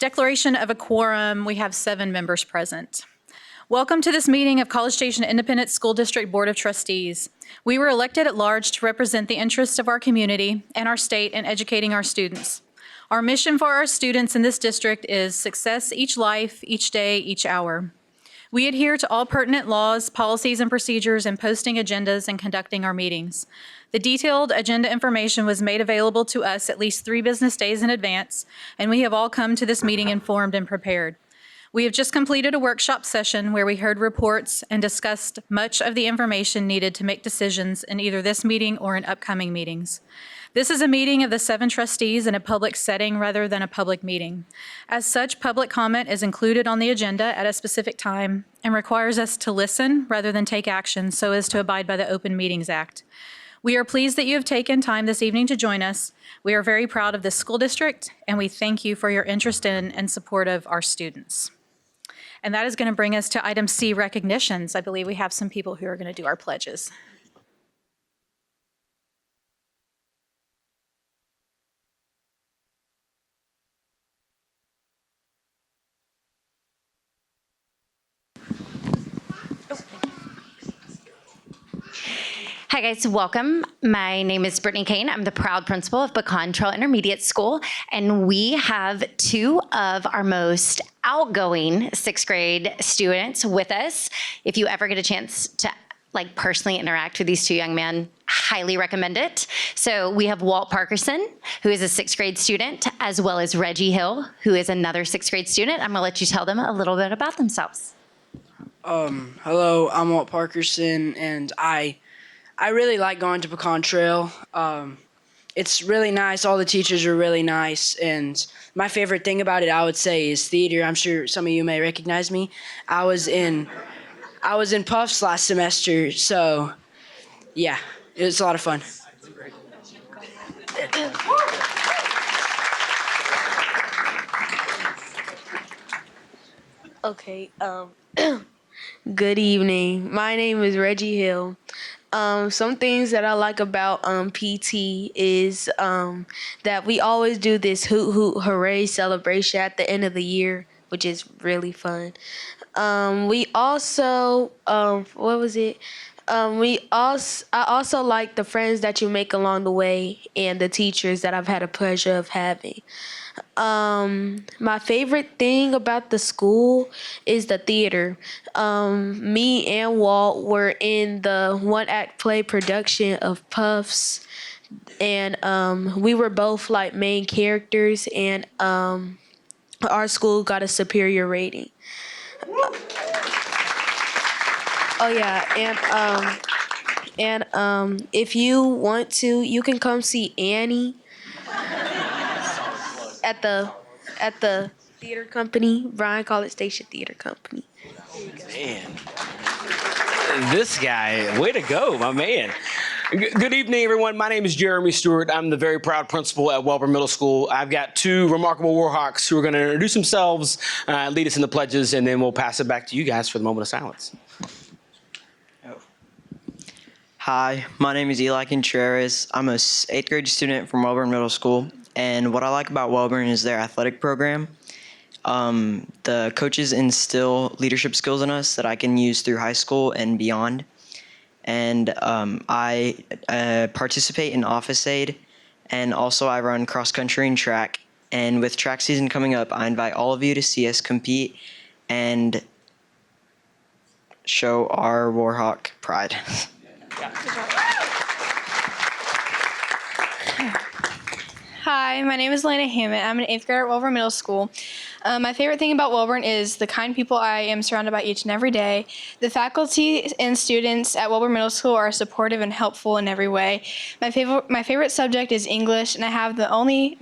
Declaration of a quorum, we have 7 members present. Welcome to this meeting of College Station Independent School District Board of Trustees. We were elected at large to represent the interests of our community and our state in educating our students. Our mission for our students in this district is success each life, each day, each hour. We adhere to all pertinent laws, policies, and procedures in posting agendas and conducting our meetings. The detailed agenda information was made available to us at least 3 business days in advance, and we have all come to this meeting informed and prepared. We have just completed a workshop session where we heard reports and discussed much of the information needed to make decisions in either this meeting or in upcoming meetings. This is a meeting of the 7 trustees in a public setting rather than a public meeting. As such, public comment is included on the agenda at a specific time and requires us to listen rather than take action so as to abide by the Open Meetings Act. We are pleased that you have taken time this evening to join us. We are very proud of this school district, and we thank you for your interest in and support of our students. And that is going to bring us to item C, recognitions. I believe we have some people who are going to do our pledges. Hi guys, welcome. My name is Brittany Kane. I'm the proud principal of Pecan Trail Intermediate School, and we have 2 of our most outgoing 6th grade students with us. If you ever get a chance to personally interact with these 2 young men, highly recommend it. So we have Walt Parkerson, who is a 6th grade student, as well as Reggie Hill, who is another 6th grade student. I'm gonna let you tell them a little bit about themselves. Hello, I'm Walt Parkerson, and I really like going to Pecan Trail. It's really nice. All the teachers are really nice. And my favorite thing about it, I would say, is theater. I'm sure some of you may recognize me. I was in Puffs last semester. So, yeah, it was a lot of fun. Okay, good evening. My name is Reggie Hill. Some things that I like about PT is that we always do this hoot hoot hooray celebration at the end of the year, which is really fun. We also I also like the friends that you make along the way and the teachers that I've had a pleasure of having. My favorite thing about the school is the theater. Me and Walt were in the 1-act play production of Puffs, and we were both main characters, and our school got a superior rating. And if you want to, you can come see Annie at the theater company, Bryan College Station Theater Company. Man, this guy, way to go, my man. Good evening, everyone. My name is Jeremy Stewart. I'm the very proud principal at Welborn Middle School. I've got 2 remarkable Warhawks who are going to introduce themselves, lead us in the pledges, and then we'll pass it back to you guys for the moment of silence. Hi, my name is Eli Contreras. I'm a 8th grade student from Welborn Middle School, and what I like about Welborn is their athletic program. The coaches instill leadership skills in us that I can use through high school and beyond. And I participate in office aid, and also I run cross country and track. And with track season coming up, I invite all of you to see us compete and show our Warhawk pride. Hi, my name is Lena Hammett. I'm an 8th grader at Welborn Middle School. My favorite thing about Welborn is the kind people I am surrounded by each and every day. The faculty and students at Welborn Middle School are supportive and helpful in every way. My favorite subject is English, and I have the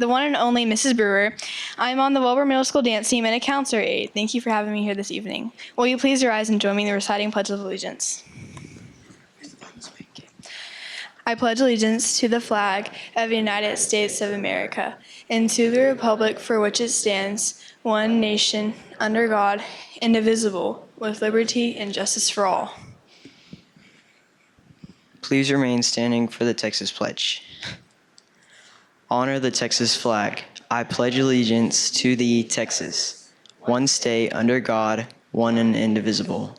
one and only Mrs. Brewer. I'm on the Welborn Middle School dance team and a counselor aide. Thank you for having me here this evening. Will you please rise and join me in the reciting Pledge of Allegiance? I pledge allegiance to the flag of the United States of America and to the republic for which it stands, one nation, under God, indivisible, with liberty and justice for all. Please remain standing for the Texas Pledge. Honor the Texas flag. I pledge allegiance to thee, Texas, one state under God, one and indivisible.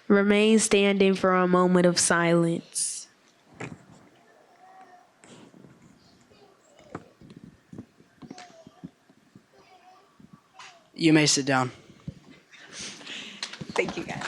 Remain standing for a moment of silence. You may sit down. Thank you, guys.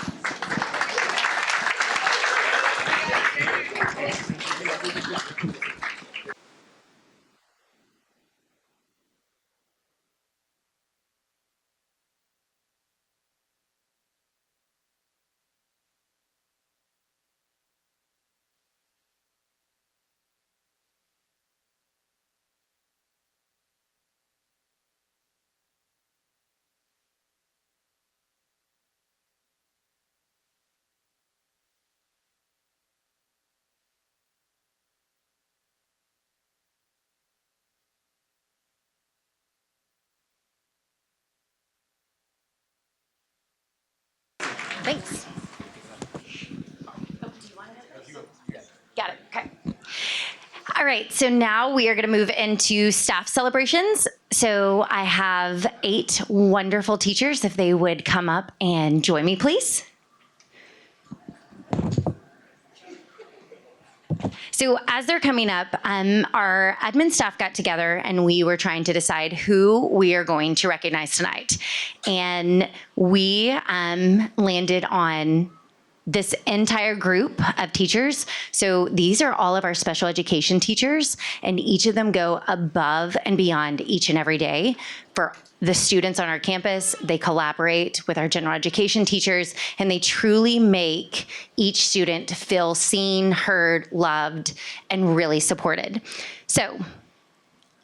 Thanks. Got it. Okay. All right, so now we are going to move into staff celebrations. So I have 8 wonderful teachers. If they would come up and join me, please. So as they're coming up, our admin staff got together and we were trying to decide who we are going to recognize tonight. And we landed on this entire group of teachers. So these are all of our special education teachers, and each of them go above and beyond each and every day for the students on our campus. They collaborate with our general education teachers, and they truly make each student feel seen, heard, loved, and really supported. So,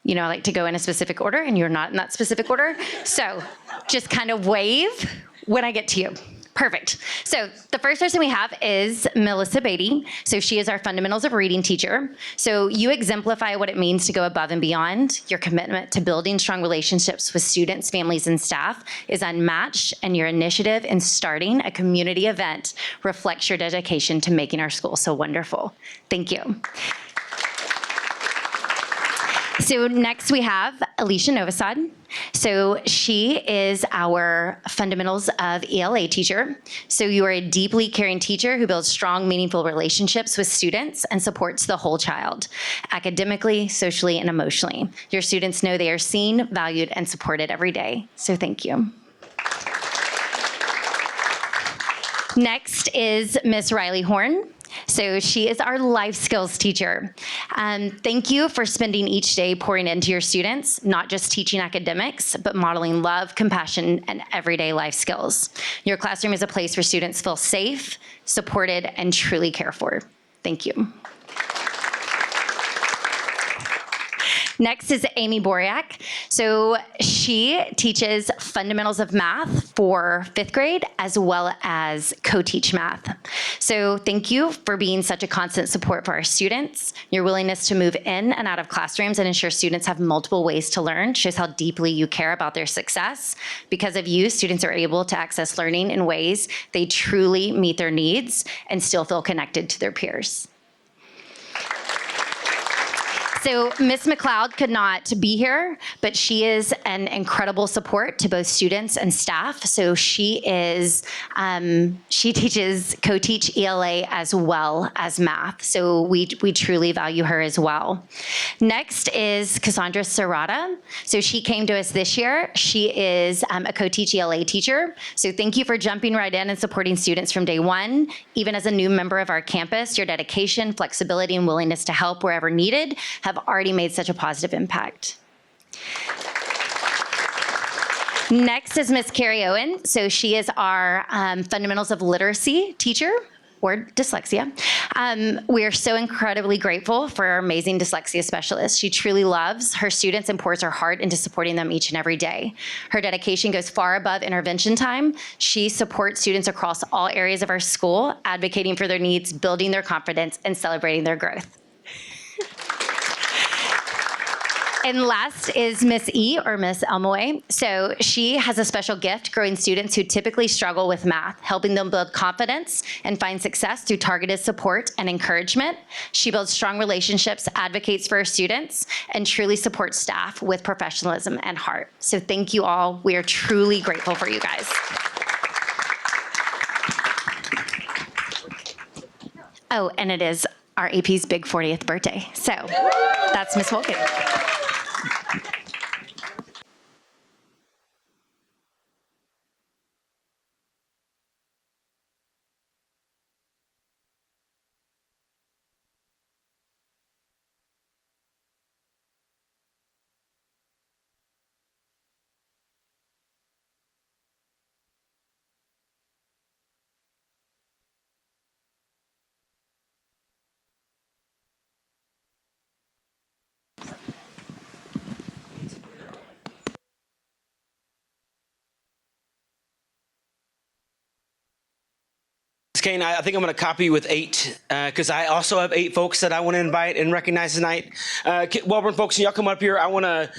you know, I like to go in a specific order, and you're not in that specific order. So just kind of wave when I get to you. Perfect. So the first person we have is Melissa Beatty. So she is our fundamentals of reading teacher. So you exemplify what it means to go above and beyond. Your commitment to building strong relationships with students, families, and staff is unmatched, and your initiative in starting a community event reflects your dedication to making our school so wonderful. Thank you. So next we have Alicia Novosad. So she is our fundamentals of ELA teacher. So you are a deeply caring teacher who builds strong, meaningful relationships with students and supports the whole child, academically, socially, and emotionally. Your students know they are seen, valued, and supported every day. So thank you. Next is Miss Riley Horn. So she is our life skills teacher. Thank you for spending each day pouring into your students, not just teaching academics, but modeling love, compassion, and everyday life skills. Your classroom is a place where students feel safe, supported, and truly cared for. Thank you. Next is Amy Boriak. So she teaches fundamentals of math for 5th grade as well as co-teach math. So thank you for being such a constant support for our students. Your willingness to move in and out of classrooms and ensure students have multiple ways to learn shows how deeply you care about their success. Because of you, students are able to access learning in ways they truly meet their needs and still feel connected to their peers. So Ms. McLeod could not be here, but she is an incredible support to both students and staff. So she teaches co-teach ELA as well as math. So we truly value her as well. Next is Cassandra Serrata. So she came to us this year. She is a co-teach ELA teacher. So thank you for jumping right in and supporting students from day one. Even as a new member of our campus, your dedication, flexibility, and willingness to help wherever needed have already made such a positive impact. Next is Miss Carrie Owen. So she is our fundamentals of literacy teacher, or dyslexia. We are so incredibly grateful for our amazing dyslexia specialist. She truly loves her students and pours her heart into supporting them each and every day. Her dedication goes far above intervention time. She supports students across all areas of our school, advocating for their needs, building their confidence, and celebrating their growth. And last is Miss E, or Miss Elmoy. So she has a special gift growing students who typically struggle with math, helping them build confidence and find success through targeted support and encouragement. She builds strong relationships, advocates for her students, and truly supports staff with professionalism and heart. So thank you all. We are truly grateful for you guys. Oh, and it is our AP's big 40th birthday. So that's Miss Wolken. Kane, I think I'm going to copy with 8 because I also have 8 folks that I want to invite and recognize tonight. Welborn folks, y'all come up here. I want to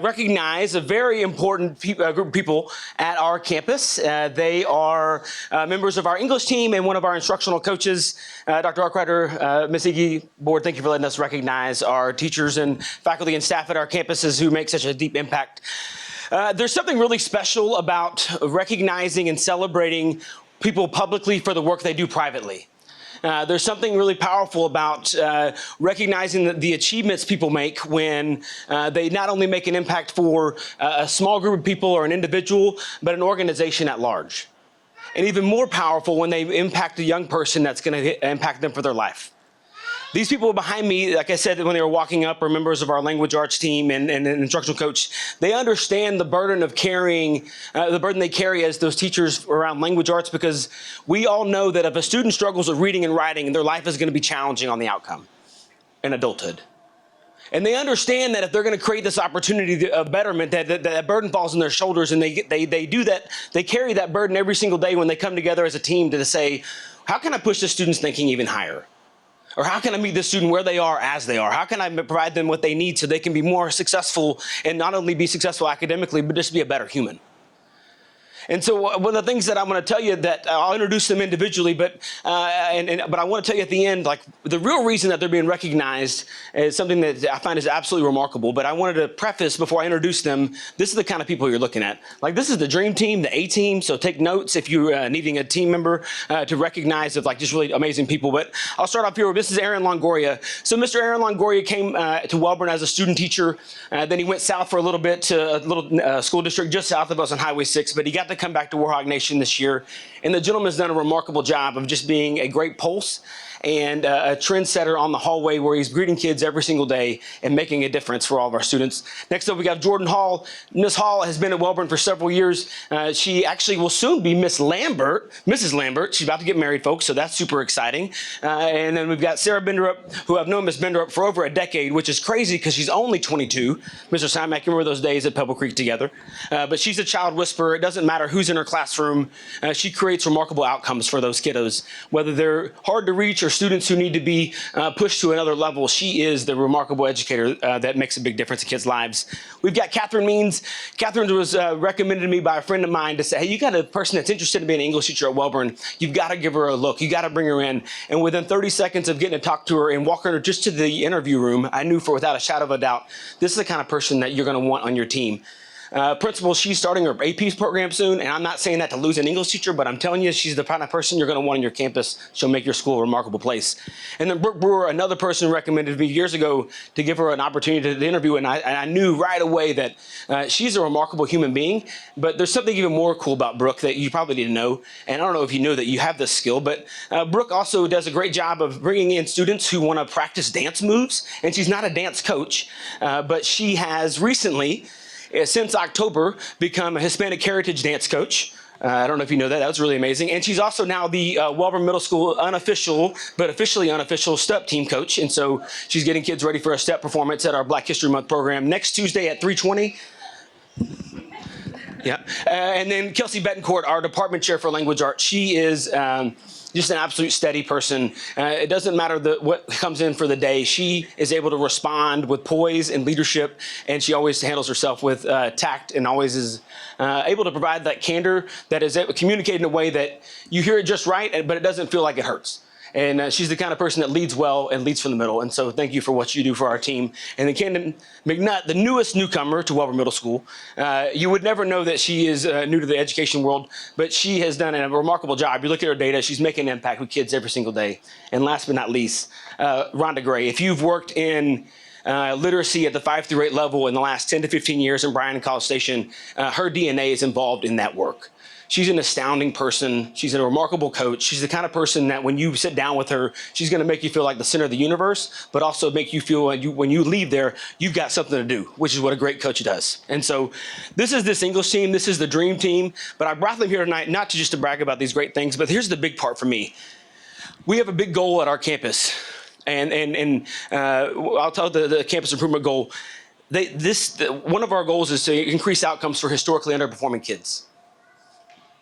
recognize a very important group of people at our campus. They are members of our English team and one of our instructional coaches, Dr. Arkrider, Ms. Iggy, board, thank you for letting us recognize our teachers and faculty and staff at our campuses who make such a deep impact. There's something really special about recognizing and celebrating people publicly for the work they do privately. There's something really powerful about recognizing the achievements people make when they not only make an impact for a small group of people or an individual, but an organization at large. And even more powerful when they impact a young person that's going to impact them for their life. These people behind me, like I said, when they were walking up, are members of our language arts team and an instructional coach. They understand the burden of carrying, the burden they carry as those teachers around language arts, because we all know that if a student struggles with reading and writing, their life is going to be challenging on the outcome in adulthood. And they understand that if they're going to create this opportunity of betterment, that burden falls on their shoulders, and they do that. They carry that burden every single day when they come together as a team to say, how can I push the students' thinking even higher? Or how can I meet the student where they are as they are? How can I provide them what they need so they can be more successful and not only be successful academically, but just be a better human? And so one of the things that I'm going to tell you, that I'll introduce them individually, but I want to tell you at the end, like, the real reason that they're being recognized is something that I find is absolutely remarkable. But I wanted to preface before I introduce them, this is the kind of people you're looking at. Like, this is the dream team, the A team. So take notes if you're needing a team member to recognize of, like, just really amazing people. But I'll start off here with Mrs. Aaron Longoria. So Mr. Aaron Longoria came to Welborn as a student teacher. Then he went south for a little bit to a little school district just south of us on Highway 6. But he got to come back to Warhawk Nation this year. And the gentleman's done a remarkable job of just being a great pulse and a trendsetter on the hallway, where he's greeting kids every single day and making a difference for all of our students. Next up, we got Jordan Hall. Miss Hall has been at Welborn for several years. She actually will soon be Mrs. Lambert. She's about to get married, folks, so that's super exciting. And then we've got Sarah Benderup, who I've known Miss Benderup for over a decade, which is crazy because she's only 22. Mr. Simak, you remember those days at Pebble Creek together. But she's a child whisperer. It doesn't matter who's in her classroom. She creates remarkable outcomes for those kiddos, whether they're hard to reach or students who need to be pushed to another level. She is the remarkable educator that makes a big difference in kids' lives. We've got Catherine Means. Catherine was recommended to me by a friend of mine to say, hey, you got a person that's interested in being an English teacher at Welborn. You've got to give her a look. You got to bring her in. And within 30 seconds of getting to talk to her and walking her just to the interview room, I knew without a shadow of a doubt, this is the kind of person that you're going to want on your team. Principal, she's starting her APs program soon, and I'm not saying that to lose an English teacher, but I'm telling you, she's the kind of person you're going to want on your campus. She'll make your school a remarkable place. And then Brooke Brewer, another person recommended me years ago to give her an opportunity to interview, and I knew right away that she's a remarkable human being, but there's something even more cool about Brooke that you probably need to know, and I don't know if you know that you have this skill, but Brooke also does a great job of bringing in students who want to practice dance moves, and she's not a dance coach, but she has recently, since October, become a Hispanic Heritage dance coach. I don't know if you know that. That was really amazing. And she's also now the Welborn Middle School unofficial, but officially unofficial step team coach. And so she's getting kids ready for a step performance at our Black History Month program next Tuesday at 3:20. Yeah. And then Kelsey Betancourt, our department chair for language arts. She is just an absolute steady person. It doesn't matter what comes in for the day. She is able to respond with poise and leadership, and she always handles herself with tact and always is able to provide that candor that is communicated in a way that you hear it just right, but it doesn't feel like it hurts. And she's the kind of person that leads well and leads from the middle. And so thank you for what you do for our team. And then Camden McNutt, the newest newcomer to Welborn Middle School. You would never know that she is new to the education world, but she has done a remarkable job. You look at her data, she's making an impact with kids every single day. And last but not least, Rhonda Gray. If you've worked in literacy at the 5 through 8 level in the last 10 to 15 years in Bryan and College Station, her DNA is involved in that work. She's an astounding person. She's a remarkable coach. She's the kind of person that when you sit down with her, she's going to make you feel like the center of the universe, but also make you feel when you leave there, you've got something to do, which is what a great coach does. And so this is this English team. This is the dream team. But I brought them here tonight, not just to brag about these great things, but here's the big part for me. We have a big goal at our campus. And I'll tell the campus improvement goal. One of our goals is to increase outcomes for historically underperforming kids.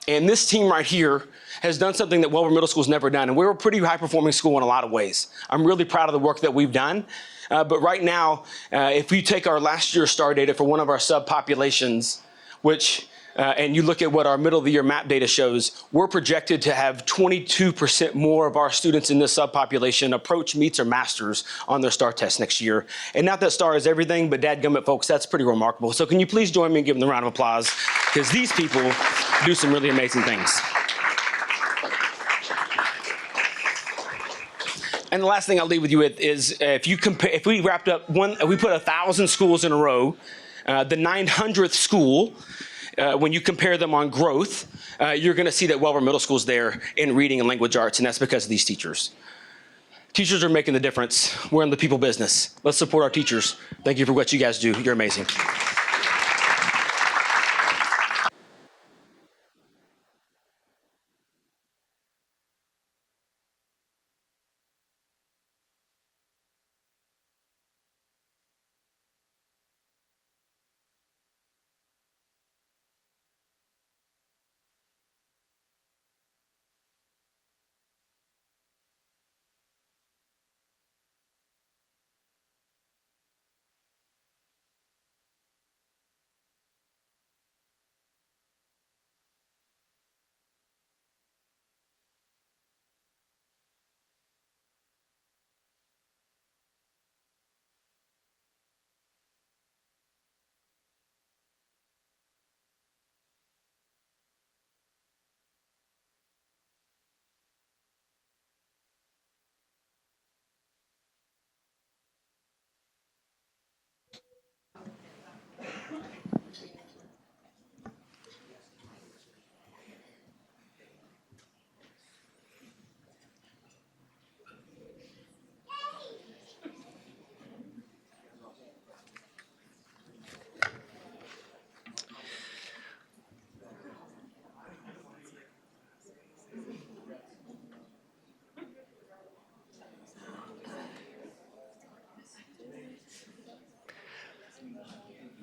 And this team right here has done something that Welborn Middle School's never done. And we're a pretty high-performing school in a lot of ways. I'm really proud of the work that we've done. But right now, if you take our last year's STAR data for one of our subpopulations, which, and you look at what our middle-of-the-year map data shows, we're projected to have 22% more of our students in this subpopulation approach meets or masters on their STAR test next year. And not that STAR is everything, but dadgummit, folks, that's pretty remarkable. So can you please join me in giving them a round of applause? Because these people do some really amazing things. And the last thing I'll leave with you with is if we wrapped up we put 1,000 schools in a row, the 900th school, when you compare them on growth, you're going to see that Welborn Middle School's there in reading and language arts, and that's because of these teachers. Teachers are making the difference. We're in the people business. Let's support our teachers. Thank you for what you guys do. You're amazing.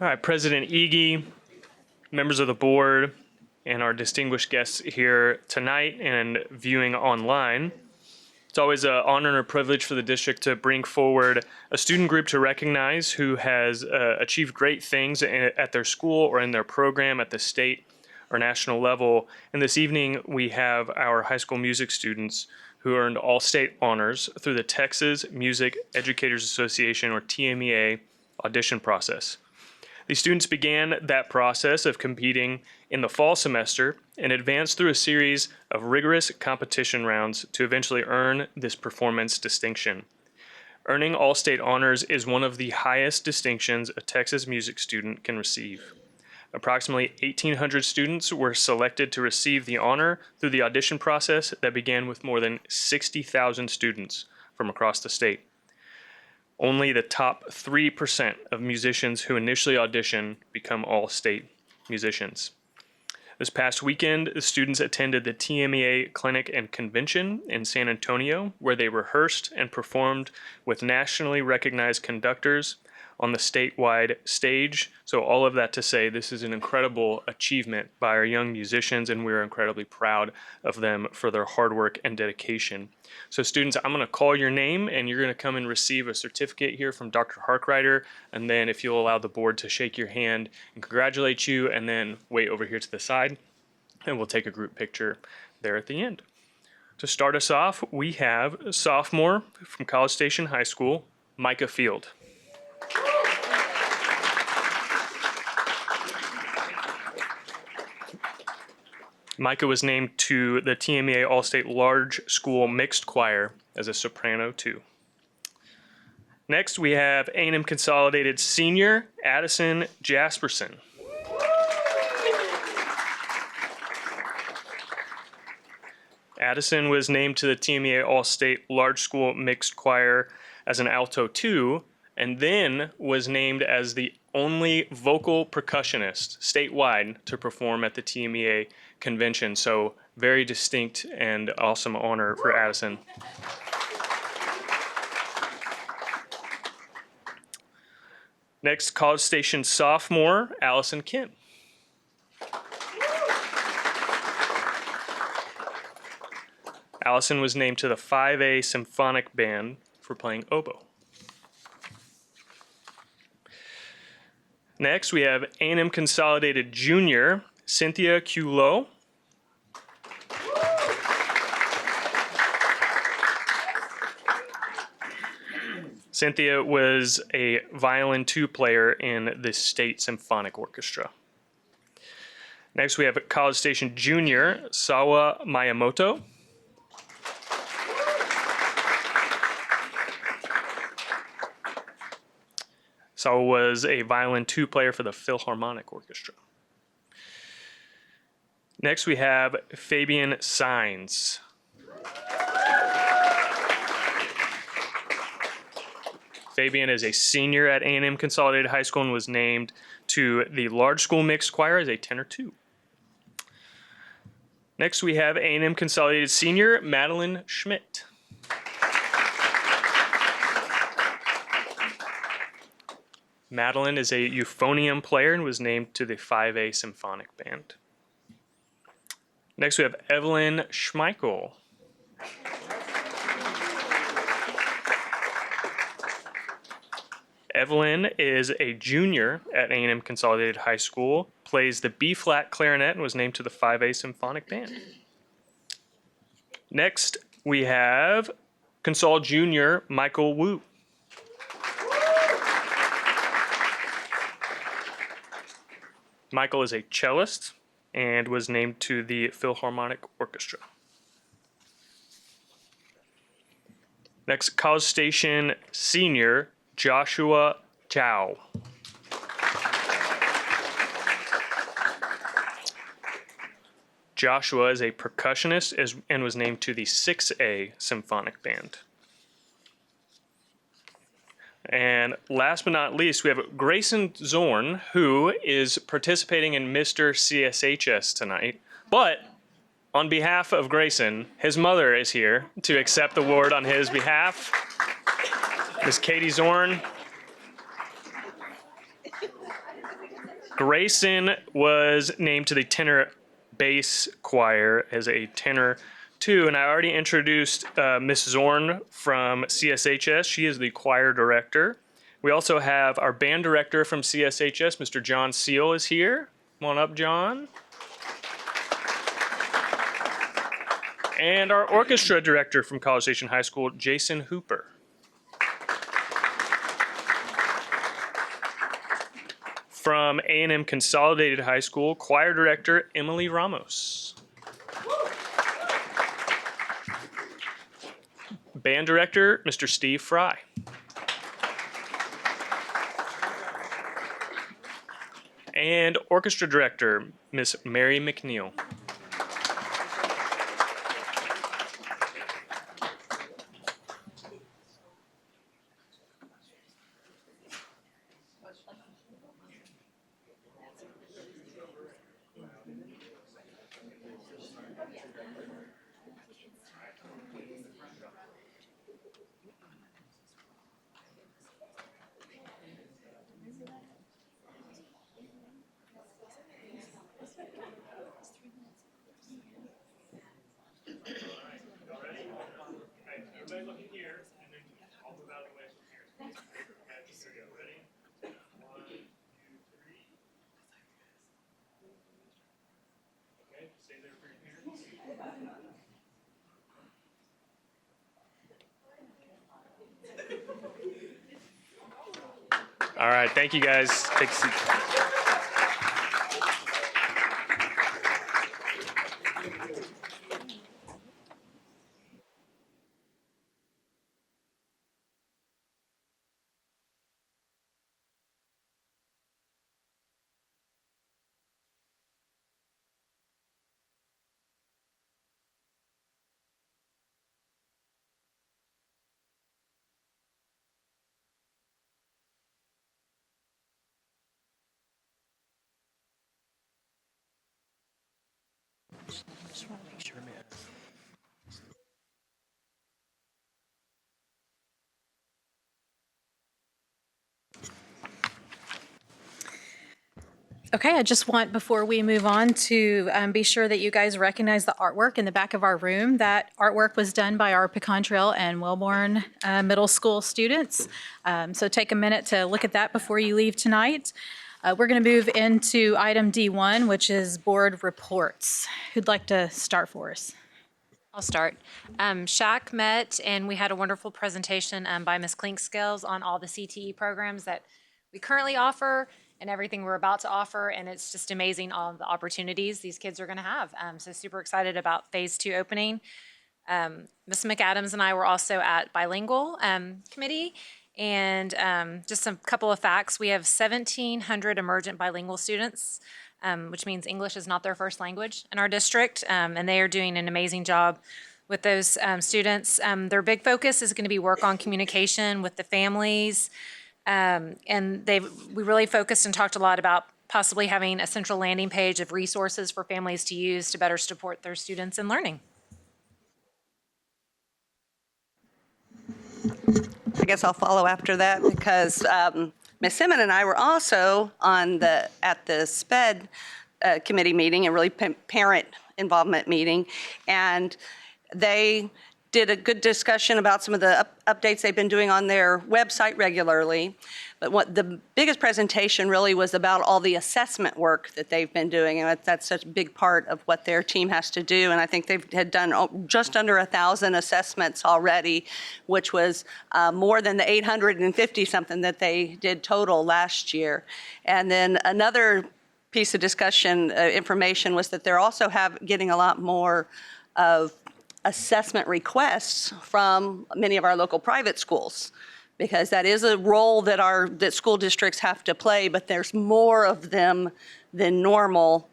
All right, President Ege, members of the board, and our distinguished guests here tonight and viewing online. It's always an honor and a privilege for the district to bring forward a student group to recognize who has achieved great things at their school or in their program at the state or national level. And this evening, we have our high school music students who earned all state honors through the Texas Music Educators Association, or TMEA, audition process. These students began that process of competing in the fall semester and advanced through a series of rigorous competition rounds to eventually earn this performance distinction. Earning all-state honors is one of the highest distinctions a Texas music student can receive. Approximately 1,800 students were selected to receive the honor through the audition process that began with more than 60,000 students from across the state. Only the top 3% of musicians who initially audition become all-state musicians. This past weekend, the students attended the TMEA Clinic and Convention in San Antonio, where they rehearsed and performed with nationally recognized conductors on the statewide stage. So all of that to say, this is an incredible achievement by our young musicians, and we're incredibly proud of them for their hard work and dedication. So students, I'm going to call your name, and you're going to come and receive a certificate here from Dr. Harkrider, and then if you'll allow the board to shake your hand and congratulate you, and then wait over here to the side, and we'll take a group picture there at the end. To start us off, we have sophomore from College Station High School, Micah Field. Micah was named to the TMEA All-State Large School Mixed Choir as a soprano too. Next, we have A&M Consolidated Senior, Addison Jasperson. Addison was named to the TMEA All-State Large School Mixed Choir as an alto 2, and then was named as the only vocal percussionist statewide to perform at the TMEA convention. So very distinct and awesome honor for Addison. Next, College Station sophomore, Allison Kim. Allison was named to the 5A Symphonic Band for playing oboe. Next, we have A&M Consolidated Junior, Cynthia Culo. Cynthia was a violin 2 player in the State Symphonic Orchestra. Next, we have College Station Junior, Sawa Miyamoto. Sawa was a violin 2 player for the Philharmonic Orchestra. Next, we have Fabian Sines. Fabian is a senior at A&M Consolidated High School and was named to the Large School Mixed Choir as a tenor 2. Next, we have A&M Consolidated Senior, Madeline Schmidt. Madeline is a euphonium player and was named to the 5A Symphonic Band. Next, we have Evelyn Schmeichel. Evelyn is a junior at A&M Consolidated High School, plays the B-flat clarinet, and was named to the 5A Symphonic Band. Next, we have Consol Junior Michael Wu. Michael is a cellist and was named to the Philharmonic Orchestra. Next, College Station Senior, Joshua Chow. Joshua is a percussionist and was named to the 6A Symphonic Band. And last but not least, we have Grayson Zorn, who is participating in Mr. CSHS tonight. But on behalf of Grayson, his mother is here to accept the award on his behalf. Miss Katie Zorn. Grayson was named to the tenor bass choir as a tenor 2, and I already introduced Miss Zorn from CSHS. She is the choir director. We also have our band director from CSHS, Mr. John Seal, is here. Come on up, John. And our orchestra director from College Station High School, Jason Hooper. From A&M Consolidated High School, choir director, Emily Ramos. Band director, Mr. Steve Fry. And orchestra director, Miss Mary McNeil. All right, thank you guys. Take a seat. Okay, I just want, before we move on, to be sure that you guys recognize the artwork in the back of our room. That artwork was done by our Pecan Trail and Wellborn Middle School students. So take a minute to look at that before you leave tonight. We're going to move into item D1, which is board reports. Who'd like to start for us? I'll start. Shaq met and we had a wonderful presentation by Ms. Clinkscales on all the CTE programs that we currently offer and everything we're about to offer. And it's just amazing all the opportunities these kids are going to have. So super excited about phase 2 opening. Ms. McAdams and I were also at bilingual committee. And just a couple of facts. We have 1,700 emergent bilingual students, which means English is not their first language in our district. And they are doing an amazing job with those students. Their big focus is going to be work on communication with the families. And we really focused and talked a lot about possibly having a central landing page of resources for families to use to better support their students in learning. I guess I'll follow after that because Ms. Simon and I were also at the SPED committee meeting, a really parent involvement meeting, and they did a good discussion about some of the updates they've been doing on their website regularly. But what the biggest presentation really was about all the assessment work that they've been doing, and that's such a big part of what their team has to do. And I think they've had done just under 1,000 assessments already, which was more than the 850 something that they did total last year. And then another piece of discussion information was that they're also getting a lot more of assessment requests from many of our local private schools, because that is a role that school districts have to play, but there's more of them than normal,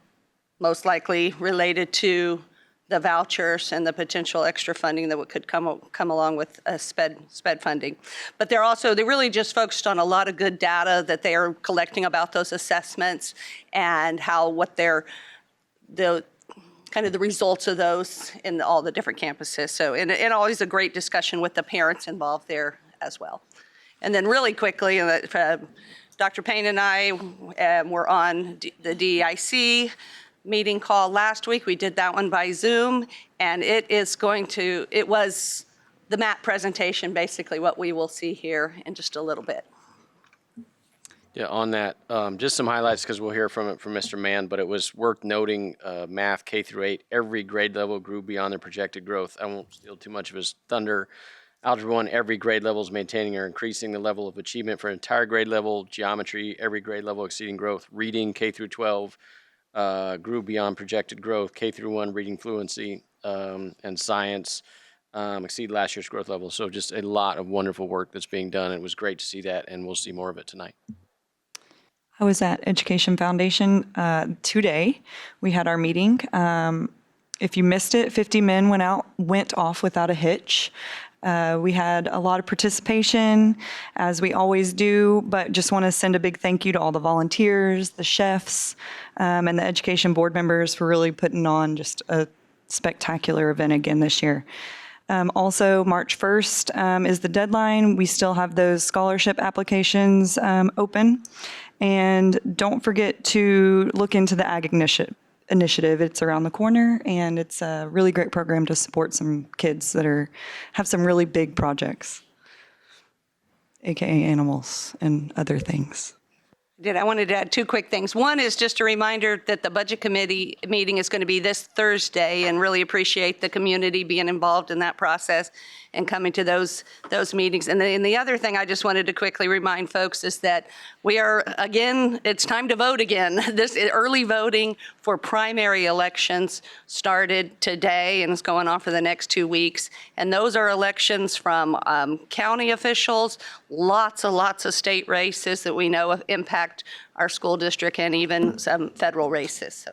most likely related to the vouchers and the potential extra funding that could come along with SPED funding. But they're really just focused on a lot of good data that they are collecting about those assessments and the results of those in all the different campuses. So, and always a great discussion with the parents involved there as well. And then really quickly, Dr. Payne and I were on the DEIC meeting call last week. We did that one by Zoom, and it was the map presentation, basically what we will see here in just a little bit. Yeah, on that, just some highlights because we'll hear from Mr. Mann, but it was worth noting math K through 8, every grade level grew beyond their projected growth. I won't steal too much of his thunder. Algebra 1, every grade level is maintaining or increasing the level of achievement for an entire grade level. Geometry, every grade level exceeding growth. Reading K through 12 grew beyond projected growth. K through 1, reading fluency and science exceed last year's growth level. So just a lot of wonderful work that's being done. It was great to see that, and we'll see more of it tonight. I was at Education Foundation today. We had our meeting. If you missed it, 50 men went off without a hitch. We had a lot of participation, as we always do, but just want to send a big thank you to all the volunteers, the chefs, and the education board members for really putting on just a spectacular event again this year. Also, March 1st is the deadline. We still have those scholarship applications open. And don't forget to look into the Ag Initiative. It's around the corner, and it's a really great program to support some kids that have some really big projects, AKA animals and other things. I wanted to add two quick things. One is just a reminder that the Budget Committee meeting is going to be this Thursday, and really appreciate the community being involved in that process and coming to those meetings. And then the other thing I just wanted to quickly remind folks is that we are, again, it's time to vote again. This early voting for primary elections started today and is going on for the next 2 weeks. And those are elections from county officials, lots of state races that we know impact our school district, and even some federal races.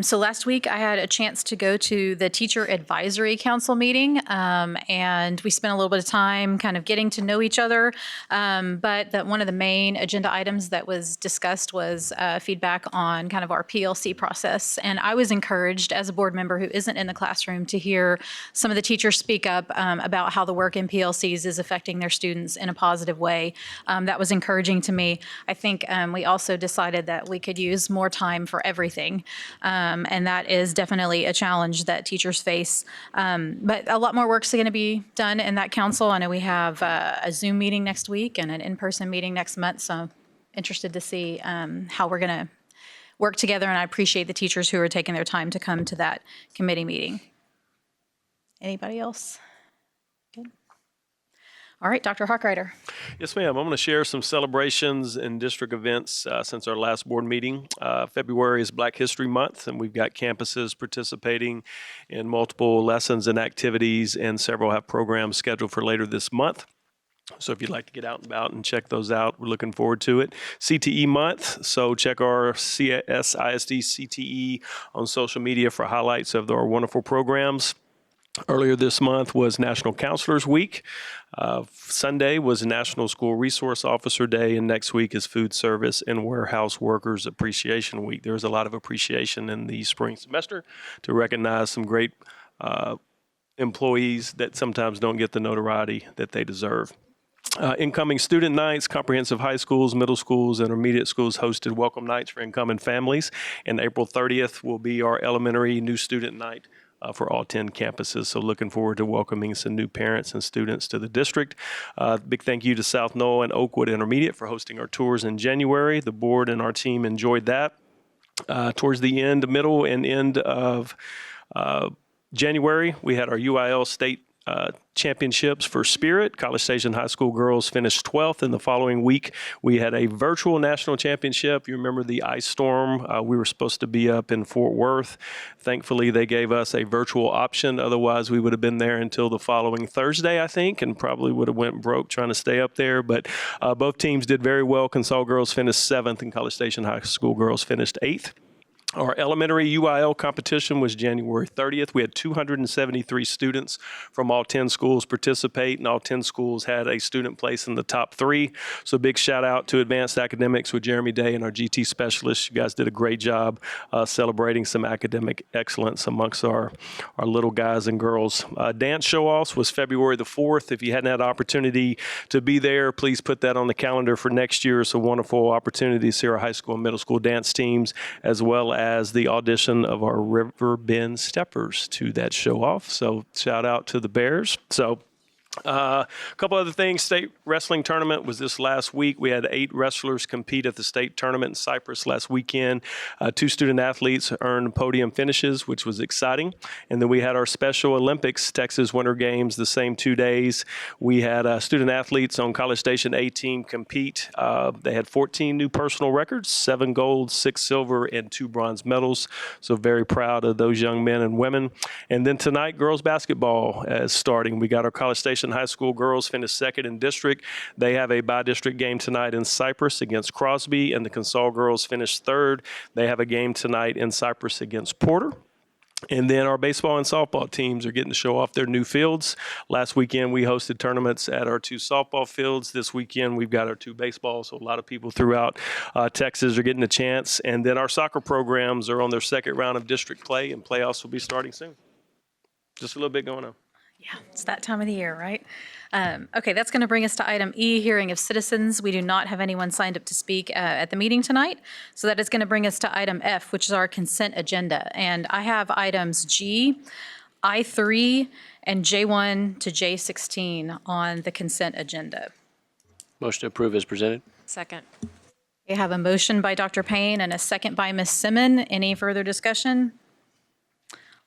So last week, I had a chance to go to the Teacher Advisory Council meeting, and we spent a little bit of time kind of getting to know each other. But one of the main agenda items that was discussed was feedback on kind of our PLC process. And I was encouraged as a board member who isn't in the classroom to hear some of the teachers speak up about how the work in PLCs is affecting their students in a positive way. That was encouraging to me. I think we also decided that we could use more time for everything. And that is definitely a challenge that teachers face. But a lot more work's going to be done in that council. I know we have a Zoom meeting next week and an in-person meeting next month, so I'm interested to see how we're going to work together, and I appreciate the teachers who are taking their time to come to that committee meeting. Anybody else? Good. All right, Dr. Hawkrider. Yes, ma'am. I'm going to share some celebrations and district events since our last board meeting. February is Black History Month, and we've got campuses participating in multiple lessons and activities, and several have programs scheduled for later this month. So if you'd like to get out and about and check those out, we're looking forward to it. CTE month, so check our CSISD CTE on social media for highlights of our wonderful programs. Earlier this month was National Counselors Week. Sunday was National School Resource Officer Day, and next week is Food Service and Warehouse Workers Appreciation Week. There's a lot of appreciation in the spring semester to recognize some great employees that sometimes don't get the notoriety that they deserve. Incoming student nights, comprehensive high schools, middle schools, intermediate schools hosted welcome nights for incoming families. And April 30th will be our elementary new student night for all 10 campuses. So looking forward to welcoming some new parents and students to the district. Big thank you to South Knoll and Oakwood Intermediate for hosting our tours in January. The board and our team enjoyed that. Towards the middle and end of January, we had our UIL state championships for Spirit. College Station High School girls finished 12th. And the following week, we had a virtual national championship. You remember the ice storm? We were supposed to be up in Fort Worth. Thankfully, they gave us a virtual option. Otherwise, we would have been there until the following Thursday, I think, and probably would have went broke trying to stay up there. But both teams did very well. Consol girls finished 7th, and College Station High School girls finished 8th. Our elementary UIL competition was January 30th. We had 273 students from all 10 schools participate, and all 10 schools had a student place in the top 3. So big shout out to Advanced Academics with Jeremy Day and our GT specialists. You guys did a great job celebrating some academic excellence amongst our little guys and girls. Dance show-offs was February the 4th. If you hadn't had opportunity to be there, please put that on the calendar for next year. It's a wonderful opportunity to see our high school and middle school dance teams, as well as the audition of our River Bend Steppers to that show off. So shout out to the Bears. So a couple other things. State wrestling tournament was this last week. We had 8 wrestlers compete at the state tournament in Cyprus last weekend. 2 student athletes earned podium finishes, which was exciting. And then we had our Special Olympics Texas Winter Games the same 2 days. We had student athletes on College Station A team compete. They had 14 new personal records, 7 gold, 6 silver, and 2 bronze medals. So very proud of those young men and women. And then tonight, girls basketball is starting. We got our College Station High School girls finished 2nd in district. They have a bi-district game tonight in Cyprus against Crosby, and the Consol girls finished 3rd. They have a game tonight in Cyprus against Porter. And then our baseball and softball teams are getting to show off their new fields. Last weekend, we hosted tournaments at our 2 softball fields. This weekend, we've got our 2 baseball, so a lot of people throughout Texas are getting a chance. And then our soccer programs are on their 2nd round of district play, and playoffs will be starting soon. Just a little bit going on. Yeah, it's that time of the year, right? Okay, that's going to bring us to item E, hearing of citizens. We do not have anyone signed up to speak at the meeting tonight. So that is going to bring us to item F, which is our consent agenda. And I have items G, I3, and J1 to J16 on the consent agenda. Motion to approve as presented. Second. We have a motion by Dr. Payne and a second by Ms. Simmon. Any further discussion?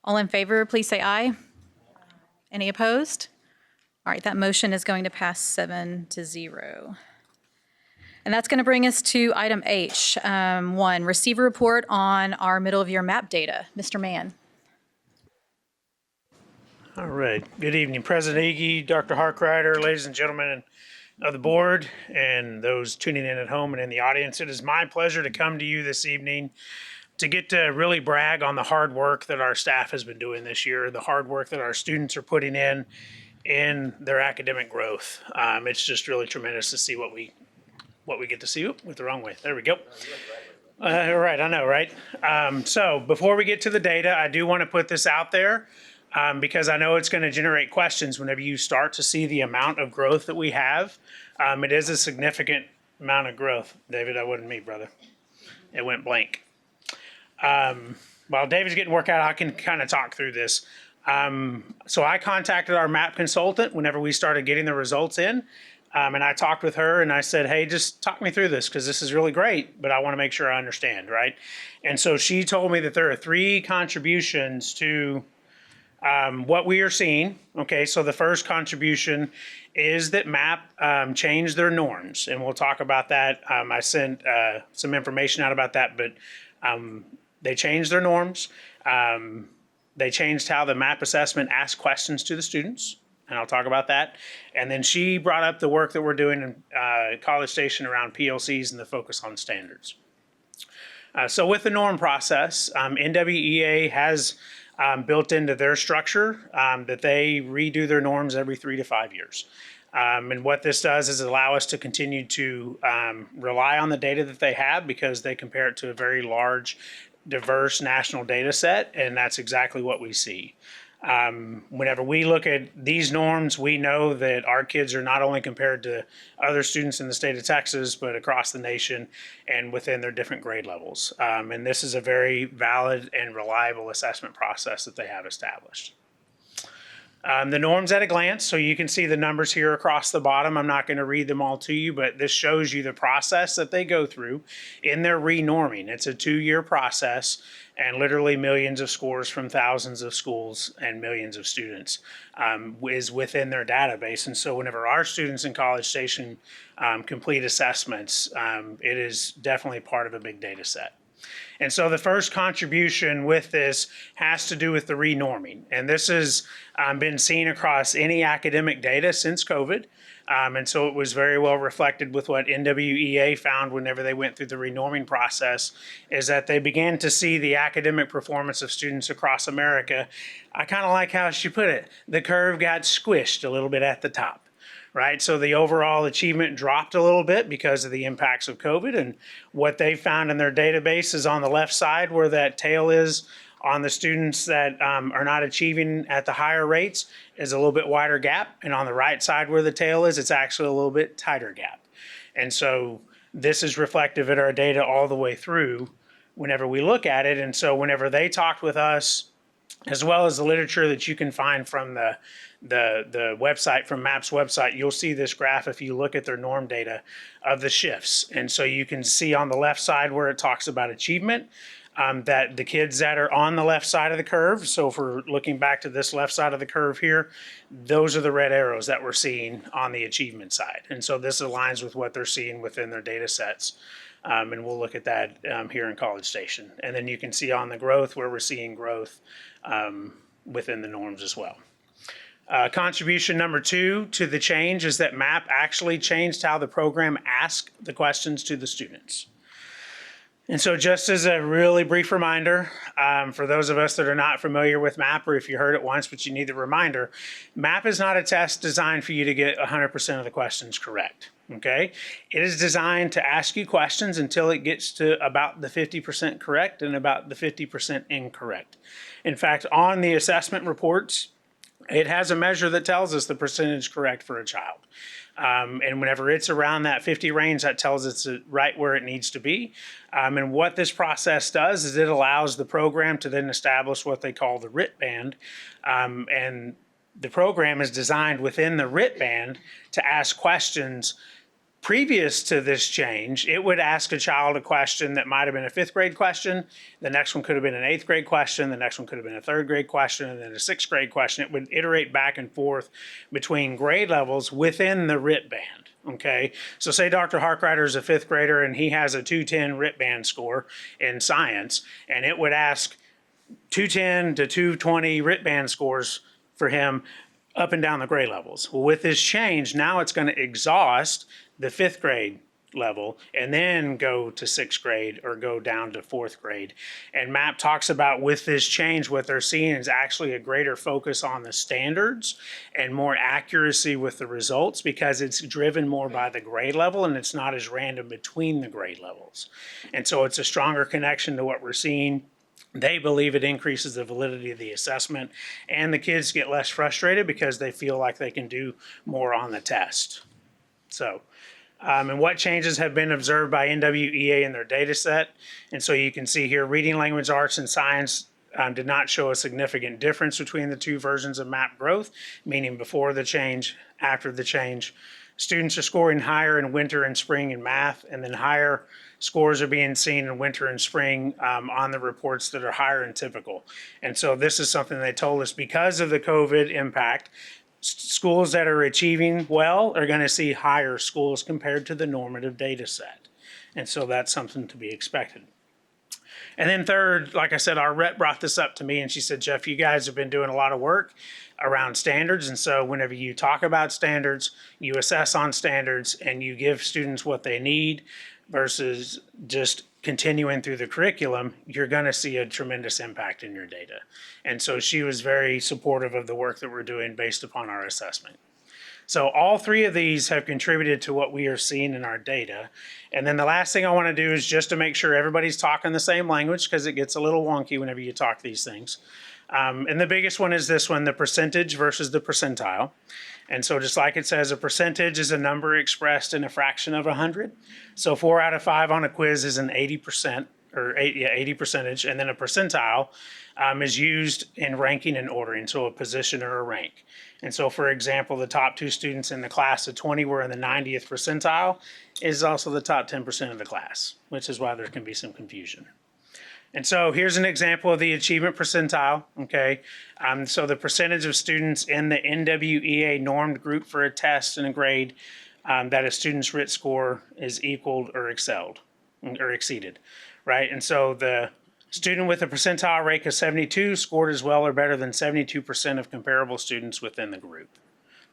All in favor, please say aye. Any opposed? All right, that motion is going to pass 7-0. And that's going to bring us to item H. 1, receive a report on our middle of year map data. Mr. Mann. All right. Good evening, President Iggy, Dr. Harkrider, ladies and gentlemen of the board, and those tuning in at home and in the audience. It is my pleasure to come to you this evening to get to really brag on the hard work that our staff has been doing this year, the hard work that our students are putting in their academic growth. It's just really tremendous to see what we get to see. Oop, went the wrong way. There we go. Right, I know, right? So before we get to the data, I do want to put this out there because I know it's going to generate questions whenever you start to see the amount of growth that we have. It is a significant amount of growth. David, that wasn't me, brother. It went blank. While David's getting work out, I can kind of talk through this. So I contacted our map consultant whenever we started getting the results in. And I talked with her and I said, hey, just talk me through this because this is really great, but I want to make sure I understand, right? And so she told me that there are 3 contributions to what we are seeing. Okay, so the first contribution is that MAP changed their norms, and we'll talk about that. I sent some information out about that, but they changed their norms. They changed how the MAP assessment asked questions to the students, and I'll talk about that. And then she brought up the work that we're doing in College Station around PLCs and the focus on standards. So with the norm process, NWEA has built into their structure that they redo their norms every 3 to 5 years. And what this does is allow us to continue to rely on the data that they have because they compare it to a very large, diverse national data set, and that's exactly what we see. Whenever we look at these norms, we know that our kids are not only compared to other students in the state of Texas, but across the nation and within their different grade levels. And this is a very valid and reliable assessment process that they have established. The norms at a glance, so you can see the numbers here across the bottom. I'm not going to read them all to you, but this shows you the process that they go through in their renorming. It's a 2-year process and literally millions of scores from thousands of schools and millions of students is within their database. And so whenever our students in College Station complete assessments, it is definitely part of a big data set. And so the first contribution with this has to do with the renorming. And this has been seen across any academic data since COVID. And so it was very well reflected with what NWEA found whenever they went through the renorming process, is that they began to see the academic performance of students across America. I kind of like how she put it. The curve got squished a little bit at the top. Right, so the overall achievement dropped a little bit because of the impacts of COVID, and what they found in their database is on the left side where that tail is on the students that are not achieving at the higher rates is a little bit wider gap, and on the right side where the tail is, it's actually a little bit tighter gap. And so this is reflective in our data all the way through whenever we look at it. And so whenever they talked with us, as well as the literature that you can find from the website, from MAP's website, you'll see this graph if you look at their norm data of the shifts. And so you can see on the left side where it talks about achievement, that the kids that are on the left side of the curve, so if we're looking back to this left side of the curve here, those are the red arrows that we're seeing on the achievement side. And so this aligns with what they're seeing within their data sets. And we'll look at that here in College Station. And then you can see on the growth where we're seeing growth within the norms as well. Contribution number 2 to the change is that MAP actually changed how the program asked the questions to the students. And so just as a really brief reminder, for those of us that are not familiar with MAP, or if you heard it once but you need the reminder, MAP is not a test designed for you to get 100% of the questions correct. Okay, it is designed to ask you questions until it gets to about the 50% correct and about the 50% incorrect. In fact, on the assessment reports, it has a measure that tells us the percentage correct for a child. And whenever it's around that 50 range, that tells it's right where it needs to be. And what this process does is it allows the program to then establish what they call the RIT band. And the program is designed within the RIT band to ask questions Previous to this change, it would ask a child a question that might have been a 5th grade question. The next one could have been an 8th grade question. The next one could have been a 3rd grade question, and then a 6th grade question. It would iterate back and forth between grade levels within the RIT band. Okay, so say Dr. Harkrider is a 5th grader and he has a 210 RIT band score in science, and it would ask 210 to 220 RIT band scores for him up and down the grade levels. Well, with this change, now it's going to exhaust the 5th grade level and then go to 6th grade or go down to 4th grade. And MAP talks about with this change, what they're seeing is actually a greater focus on the standards and more accuracy with the results because it's driven more by the grade level and it's not as random between the grade levels. And so it's a stronger connection to what we're seeing. They believe it increases the validity of the assessment and the kids get less frustrated because they feel like they can do more on the test. So, and what changes have been observed by NWEA in their data set. And so you can see here, reading, language, arts, and science did not show a significant difference between the two versions of MAP growth, meaning before the change, after the change. Students are scoring higher in winter and spring in math, and then higher scores are being seen in winter and spring on the reports that are higher than typical. And so this is something they told us because of the COVID impact, schools that are achieving well are going to see higher scores compared to the normative data set. And so that's something to be expected. And then third, like I said, our rep brought this up to me and she said, Jeff, you guys have been doing a lot of work around standards. And so whenever you talk about standards, you assess on standards and you give students what they need versus just continuing through the curriculum, you're going to see a tremendous impact in your data. And so she was very supportive of the work that we're doing based upon our assessment. So all three of these have contributed to what we are seeing in our data. And then the last thing I want to do is just to make sure everybody's talking the same language because it gets a little wonky whenever you talk these things. And the biggest one is this one, the percentage versus the percentile. And so just like it says, a percentage is a number expressed in a fraction of 100. So 4 out of 5 on a quiz is an 80%, or 80 percentage. And then a percentile is used in ranking and ordering, so a position or a rank. And so, for example, the top 2 students in the class of 20 were in the 90th percentile is also the top 10% of the class, which is why there can be some confusion. And so here's an example of the achievement percentile, okay? So the percentage of students in the NWEA normed group for a test and a grade that a student's RIT score is equaled or excelled, or exceeded, right? And so the student with a percentile rank of 72 scored as well or better than 72% of comparable students within the group,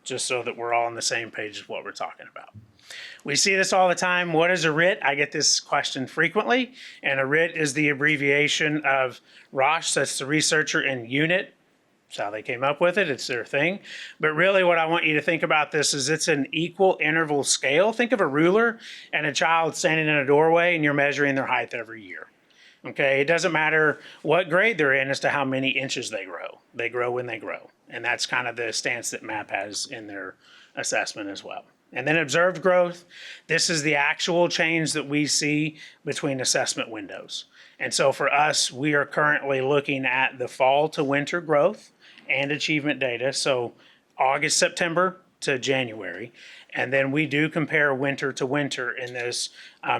just so that we're all on the same page of what we're talking about. We see this all the time. What is a RIT? I get this question frequently, and a RIT is the abbreviation of Roche, that's the researcher in unit. That's how they came up with it. It's their thing. But really what I want you to think about this is it's an equal interval scale. Think of a ruler and a child standing in a doorway and you're measuring their height every year. Okay, it doesn't matter what grade they're in as to how many inches they grow. They grow when they grow. And that's kind of the stance that MAP has in their assessment as well. And then observed growth, this is the actual change that we see between assessment windows. And so for us, we are currently looking at the fall to winter growth and achievement data. So August, September to January. And then we do compare winter to winter in this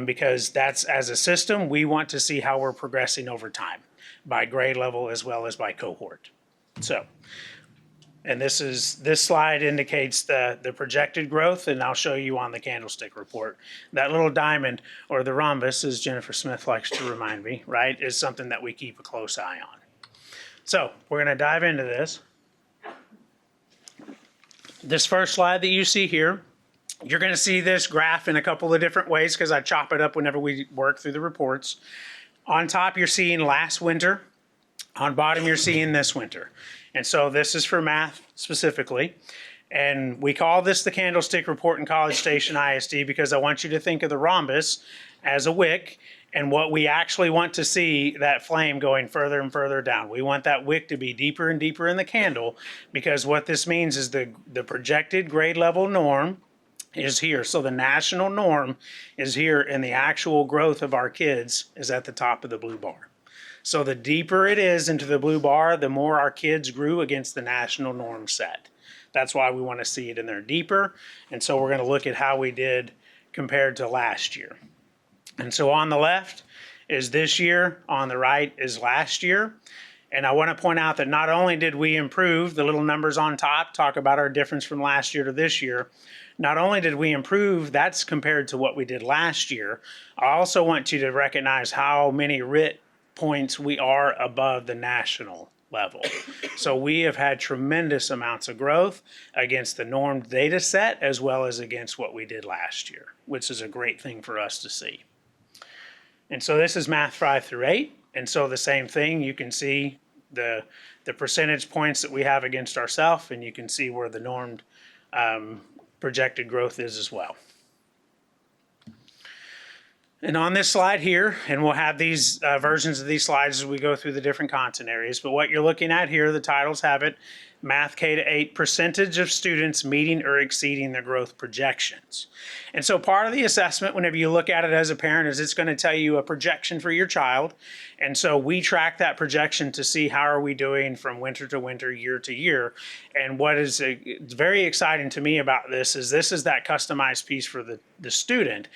because that's, as a system, we want to see how we're progressing over time by grade level as well as by cohort. So, and this slide indicates the projected growth, and I'll show you on the candlestick report. That little diamond, or the rhombus, as Jennifer Smith likes to remind me, right, is something that we keep a close eye on. So we're going to dive into this. This first slide that you see here, you're going to see this graph in a couple of different ways because I chop it up whenever we work through the reports. On top, you're seeing last winter. On bottom, you're seeing this winter. And so this is for math specifically. And we call this the candlestick report in College Station ISD because I want you to think of the rhombus as a wick and what we actually want to see, that flame going further and further down. We want that wick to be deeper and deeper in the candle because what this means is the projected grade level norm is here. So the national norm is here and the actual growth of our kids is at the top of the blue bar. So the deeper it is into the blue bar, the more our kids grew against the national norm set. That's why we want to see it in there deeper. And so we're going to look at how we did compared to last year. And so on the left is this year, on the right is last year. And I want to point out that not only did we improve, the little numbers on top talk about our difference from last year to this year. Not only did we improve, that's compared to what we did last year. I also want you to recognize how many RIT points we are above the national level. So we have had tremendous amounts of growth against the normed data set as well as against what we did last year, which is a great thing for us to see. And so this is math 5 through 8. And so the same thing, you can see the percentage points that we have against ourselves, and you can see where the normed projected growth is as well. And on this slide here, and we'll have these versions of these slides as we go through the different content areas, but what you're looking at here, the titles have it, Math K-8, percentage of students meeting or exceeding their growth projections. And so part of the assessment, whenever you look at it as a parent, is it's going to tell you a projection for your child. And so we track that projection to see how are we doing from winter to winter, year to year. And what is very exciting to me about this is that customized piece for the student,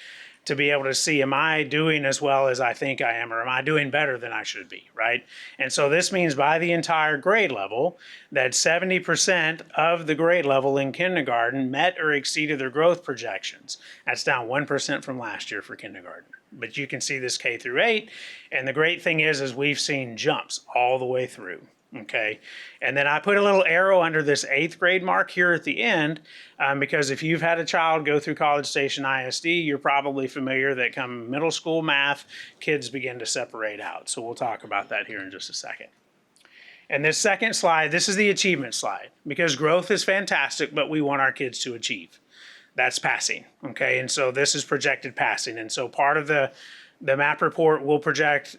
to be able to see, am I doing as well as I think I am, or am I doing better than I should be, right? And so this means by the entire grade level that 70% of the grade level in kindergarten met or exceeded their growth projections. That's down 1% from last year for kindergarten. But you can see this K through 8, and the great thing is we've seen jumps all the way through. Okay, and then I put a little arrow under this 8th grade mark here at the end because if you've had a child go through College Station ISD, you're probably familiar that come middle school math, kids begin to separate out. So we'll talk about that here in just a second. And this second slide, this is the achievement slide because growth is fantastic, but we want our kids to achieve. That's passing, okay? And so this is projected passing. And so part of the MAP report will project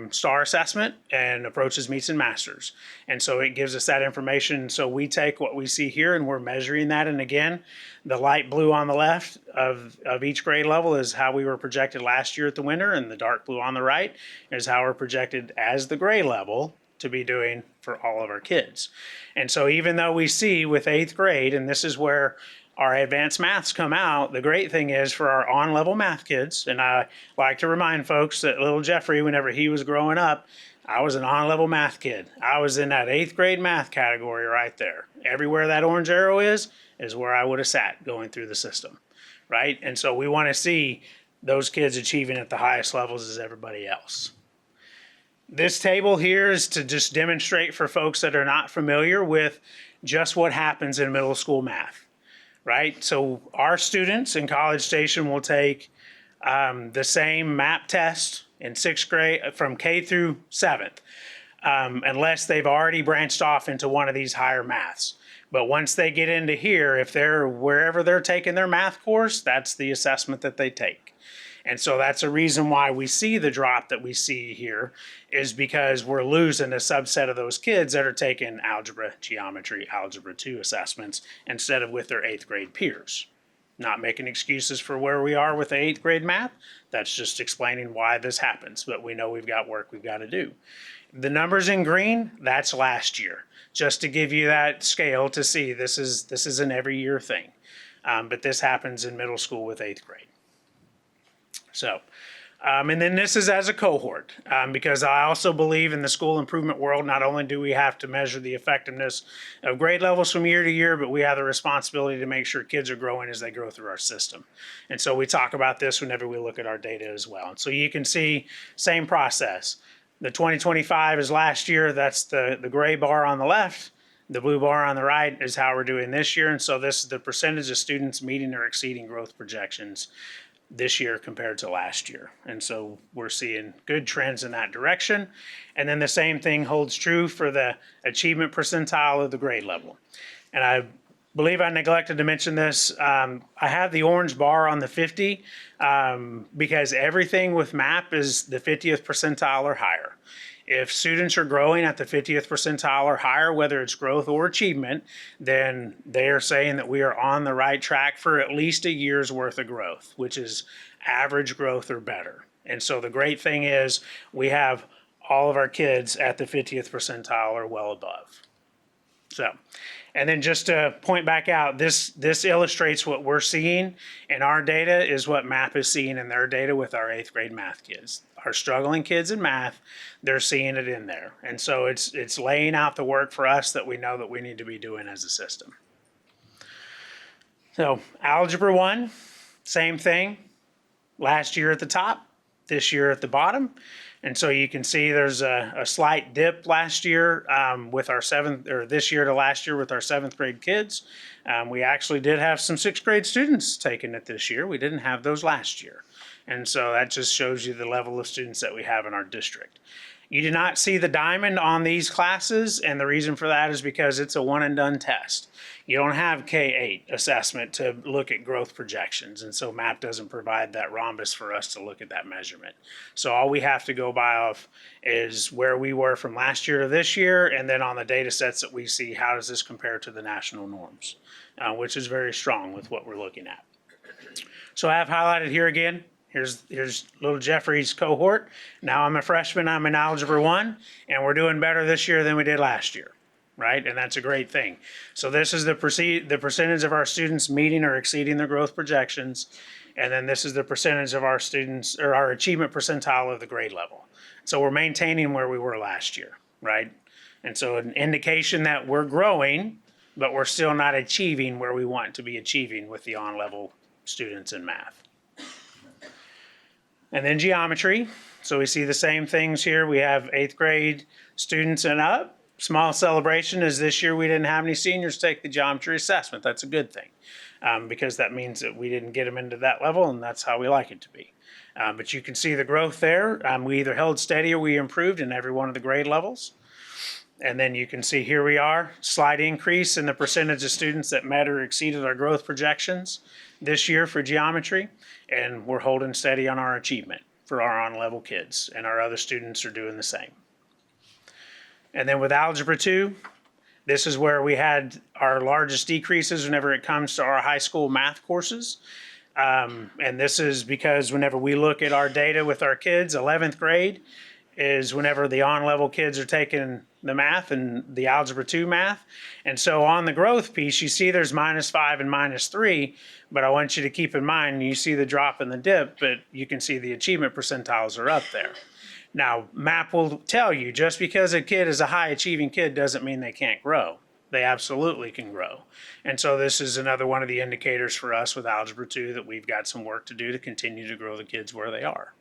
STAR assessment and approaches, meets, and masters. And so it gives us that information. So we take what we see here and we're measuring that. And again, the light blue on the left of each grade level is how we were projected last year at the winter, and the dark blue on the right is how we're projected as the grade level to be doing for all of our kids. And so even though we see with 8th grade, and this is where our advanced maths come out, the great thing is for our on-level math kids, and I like to remind folks that little Jeffrey, whenever he was growing up, I was an on-level math kid. I was in that 8th grade math category right there. Everywhere that orange arrow is where I would have sat going through the system, right? And so we want to see those kids achieving at the highest levels as everybody else. This table here is to just demonstrate for folks that are not familiar with just what happens in middle school math. Right? So our students in College Station will take the same MAP test in 6th grade from K through 7th, unless they've already branched off into one of these higher maths. But once they get into here, if they're wherever they're taking their math course, that's the assessment that they take. And so that's a reason why we see the drop that we see here is because we're losing a subset of those kids that are taking algebra, geometry, algebra 2 assessments instead of with their 8th grade peers. Not making excuses for where we are with the 8th grade math. That's just explaining why this happens. But we know we've got work we've got to do. The numbers in green, that's last year. Just to give you that scale to see this is an every year thing. But this happens in middle school with 8th grade. So, and then this is as a cohort, because I also believe in the school improvement world, not only do we have to measure the effectiveness of grade levels from year to year, but we have the responsibility to make sure kids are growing as they grow through our system. And so we talk about this whenever we look at our data as well. And so you can see same process. The 2025 is last year, that's the gray bar on the left. The blue bar on the right is how we're doing this year. And so this is the percentage of students meeting or exceeding growth projections this year compared to last year. And so we're seeing good trends in that direction. And then the same thing holds true for the achievement percentile of the grade level. And I believe I neglected to mention this. I have the orange bar on the 50 because everything with MAP is the 50th percentile or higher. If students are growing at the 50th percentile or higher, whether it's growth or achievement, then they are saying that we are on the right track for at least a year's worth of growth, which is average growth or better. And so the great thing is we have all of our kids at the 50th percentile or well above. So, and then just to point back out, this illustrates what we're seeing in our data is what MAP is seeing in their data with our 8th grade math kids. Our struggling kids in math, they're seeing it in there. And so it's laying out the work for us that we know that we need to be doing as a system. So Algebra 1, same thing. Last year at the top, this year at the bottom. And so you can see there's a slight dip last year with our this year to last year with our 7th grade kids. We actually did have some 6th grade students taking it this year. We didn't have those last year. And so that just shows you the level of students that we have in our district. You do not see the diamond on these classes, and the reason for that is because it's a one and done test. You don't have K-8 assessment to look at growth projections, and so MAP doesn't provide that rhombus for us to look at that measurement. So all we have to go by off is where we were from last year to this year, and then on the data sets that we see, how does this compare to the national norms, which is very strong with what we're looking at. So I have highlighted here again. Here's little Jeffrey's cohort. Now I'm a freshman, I'm in Algebra 1, and we're doing better this year than we did last year, right? And that's a great thing. So this is the percentage of our students meeting or exceeding their growth projections, and then this is the percentage of our students, or our achievement percentile of the grade level. So we're maintaining where we were last year, right? And so an indication that we're growing, but we're still not achieving where we want to be achieving with the on-level students in math. And then geometry. So we see the same things here. We have 8th grade students and up. Small celebration is this year we didn't have any seniors take the geometry assessment. That's a good thing because that means that we didn't get them into that level, and that's how we like it to be. But you can see the growth there. We either held steady or we improved in every one of the grade levels. And then you can see here we are, slight increase in the percentage of students that met or exceeded our growth projections this year for geometry, and we're holding steady on our achievement for our on-level kids, and our other students are doing the same. And then with Algebra 2, this is where we had our largest decreases whenever it comes to our high school math courses. And this is because whenever we look at our data with our kids, 11th grade is whenever the on-level kids are taking the math and the Algebra 2 math. And so on the growth piece, you see there's -5 and -3, but I want you to keep in mind, you see the drop in the dip, but you can see the achievement percentiles are up there. Now, MAP will tell you, just because a kid is a high-achieving kid doesn't mean they can't grow. They absolutely can grow. And so this is another one of the indicators for us with Algebra 2 that we've got some work to do to continue to grow the kids where they are.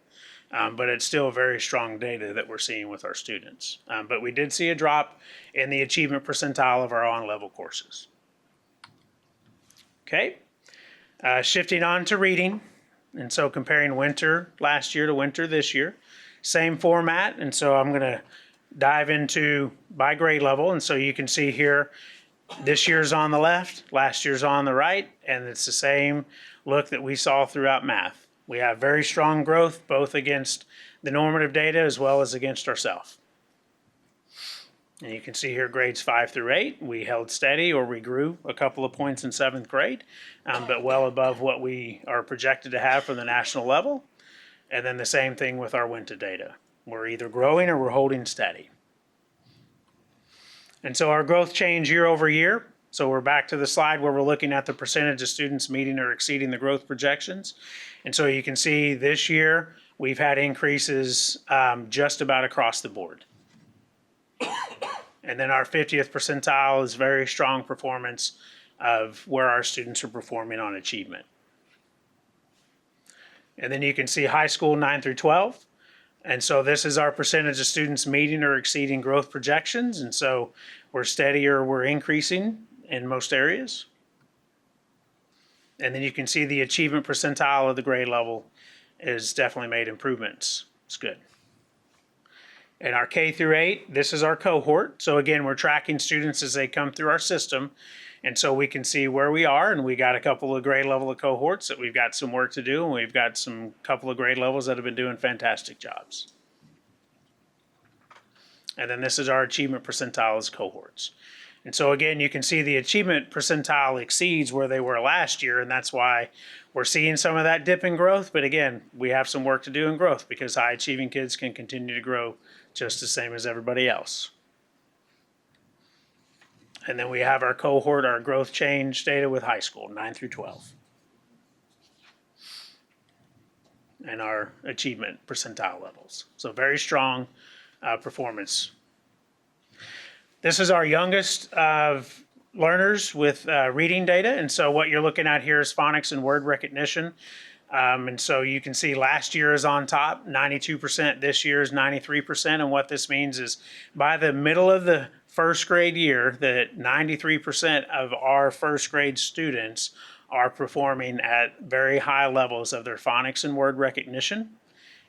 But it's still very strong data that we're seeing with our students. But we did see a drop in the achievement percentile of our on-level courses. Okay, shifting on to reading. And so comparing winter last year to winter this year. Same format, and so I'm gonna dive into by grade level. And so you can see here, this year's on the left, last year's on the right, and it's the same look that we saw throughout math. We have very strong growth, both against the normative data as well as against ourselves. And you can see here grades 5 through 8, we held steady or we grew a couple of points in 7th grade, but well above what we are projected to have for the national level. And then the same thing with our winter data. We're either growing or we're holding steady. And so our growth change year over year. So we're back to the slide where we're looking at the percentage of students meeting or exceeding the growth projections. And so you can see this year we've had increases just about across the board. And then our 50th percentile is very strong performance of where our students are performing on achievement. And then you can see high school 9 through 12. And so this is our percentage of students meeting or exceeding growth projections. And so we're steady or we're increasing in most areas. And then you can see the achievement percentile of the grade level is definitely made improvements. It's good. And our K through 8, this is our cohort. So again, we're tracking students as they come through our system. And so we can see where we are, and we got a couple of grade level of cohorts that we've got some work to do, and we've got some couple of grade levels that have been doing fantastic jobs. And then this is our achievement percentiles cohorts. And so again, you can see the achievement percentile exceeds where they were last year, and that's why we're seeing some of that dip in growth. But again, we have some work to do in growth because high achieving kids can continue to grow just the same as everybody else. And then we have our cohort, our growth change data with high school, 9 through 12. And our achievement percentile levels. So very strong performance. This is our youngest learners with reading data. And so what you're looking at here is phonics and word recognition. And so you can see last year is on top, 92%. This year is 93%. And what this means is by the middle of the first grade year, that 93% of our first grade students are performing at very high levels of their phonics and word recognition.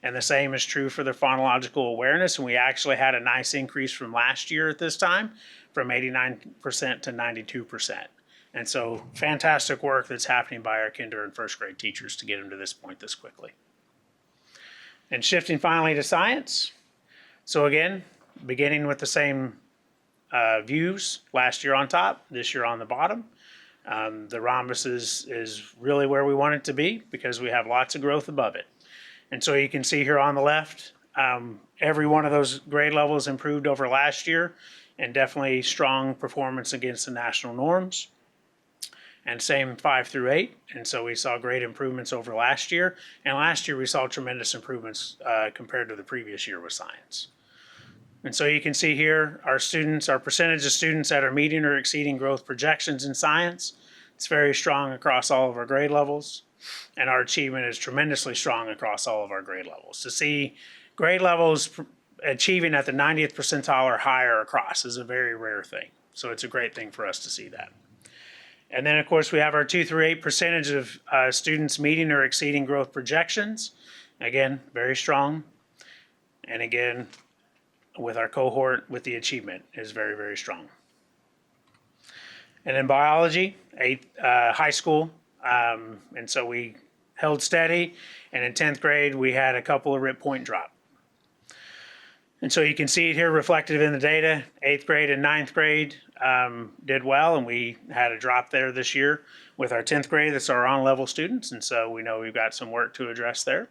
And the same is true for their phonological awareness. And we actually had a nice increase from last year at this time, from 89% to 92%. And so fantastic work that's happening by our kinder and first grade teachers to get them to this point this quickly. And shifting finally to science. So again, beginning with the same views, last year on top, this year on the bottom. The rhombus is really where we want it to be because we have lots of growth above it. And so you can see here on the left, every one of those grade levels improved over last year, and definitely strong performance against the national norms. And same 5 through 8. And so we saw great improvements over last year. And last year we saw tremendous improvements compared to the previous year with science. And so you can see here our students, our percentage of students that are meeting or exceeding growth projections in science. It's very strong across all of our grade levels. And our achievement is tremendously strong across all of our grade levels. To see grade levels achieving at the 90th percentile or higher across is a very rare thing. So it's a great thing for us to see that. And then, of course, we have our 2 through 8 percentage of students meeting or exceeding growth projections. Again, very strong. And again, with our cohort, with the achievement is very, very strong. And in biology, high school. And so we held steady. And in 10th grade, we had a couple of RIP point drop. And so you can see it here reflected in the data. 8th grade and 9th grade did well, and we had a drop there this year with our 10th grade. That's our on-level students, and so we know we've got some work to address there.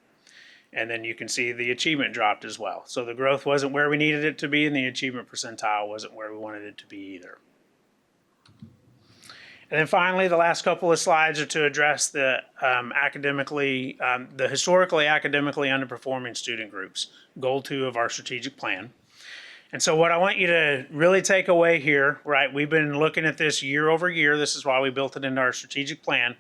And then you can see the achievement dropped as well. So the growth wasn't where we needed it to be, and the achievement percentile wasn't where we wanted it to be either. And then finally, the last couple of slides are to address the historically academically underperforming student groups, goal 2 of our strategic plan. And so what I want you to really take away here, right, we've been looking at this year over year. This is why we built it into our strategic plan.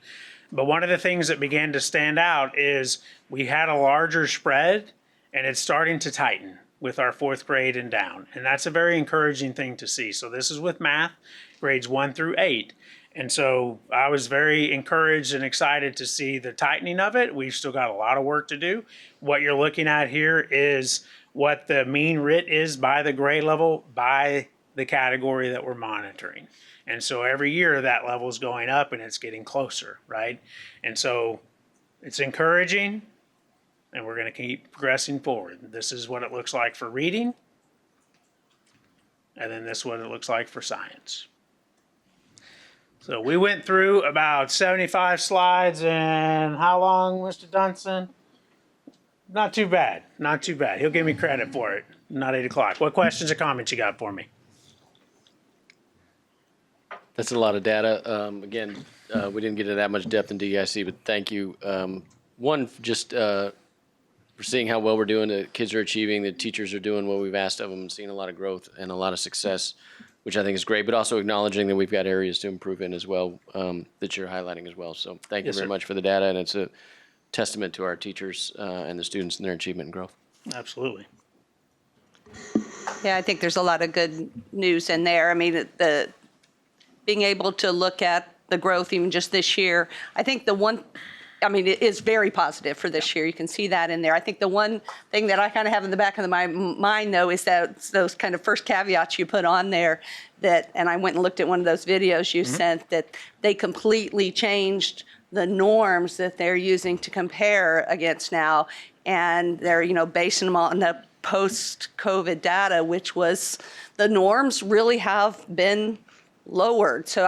But one of the things that began to stand out is we had a larger spread, and it's starting to tighten with our 4th grade and down. And that's a very encouraging thing to see. So this is with math, grades 1 through 8. And so I was very encouraged and excited to see the tightening of it. We've still got a lot of work to do. What you're looking at here is what the mean RIT is by the grade level, by the category that we're monitoring. And so every year that level is going up and it's getting closer, right? And so it's encouraging, and we're going to keep progressing forward. This is what it looks like for reading, and then this is what it looks like for science. So we went through about 75 slides in how long, Mr. Dunson? Not too bad, not too bad. He'll give me credit for it. Not 8 o'clock. What questions or comments you got for me? That's a lot of data. Again, we didn't get into that much depth in DEIC, but thank you. One, just for seeing how well we're doing, the kids are achieving, the teachers are doing what we've asked of them, seeing a lot of growth and a lot of success, which I think is great, but also acknowledging that we've got areas to improve in as well that you're highlighting as well. So thank you very much for the data, and it's a testament to our teachers and the students and their achievement and growth. Absolutely. Yeah, I think there's a lot of good news in there. I mean, being able to look at the growth even just this year, I think it is very positive for this year. You can see that in there. I think the one thing that I kind of have in the back of my mind, though, is that those kind of first caveats you put on there and I went and looked at one of those videos you sent, that they completely changed the norms that they're using to compare against now. And they're, basing them on the post-COVID data, which was the norms really have been lowered. So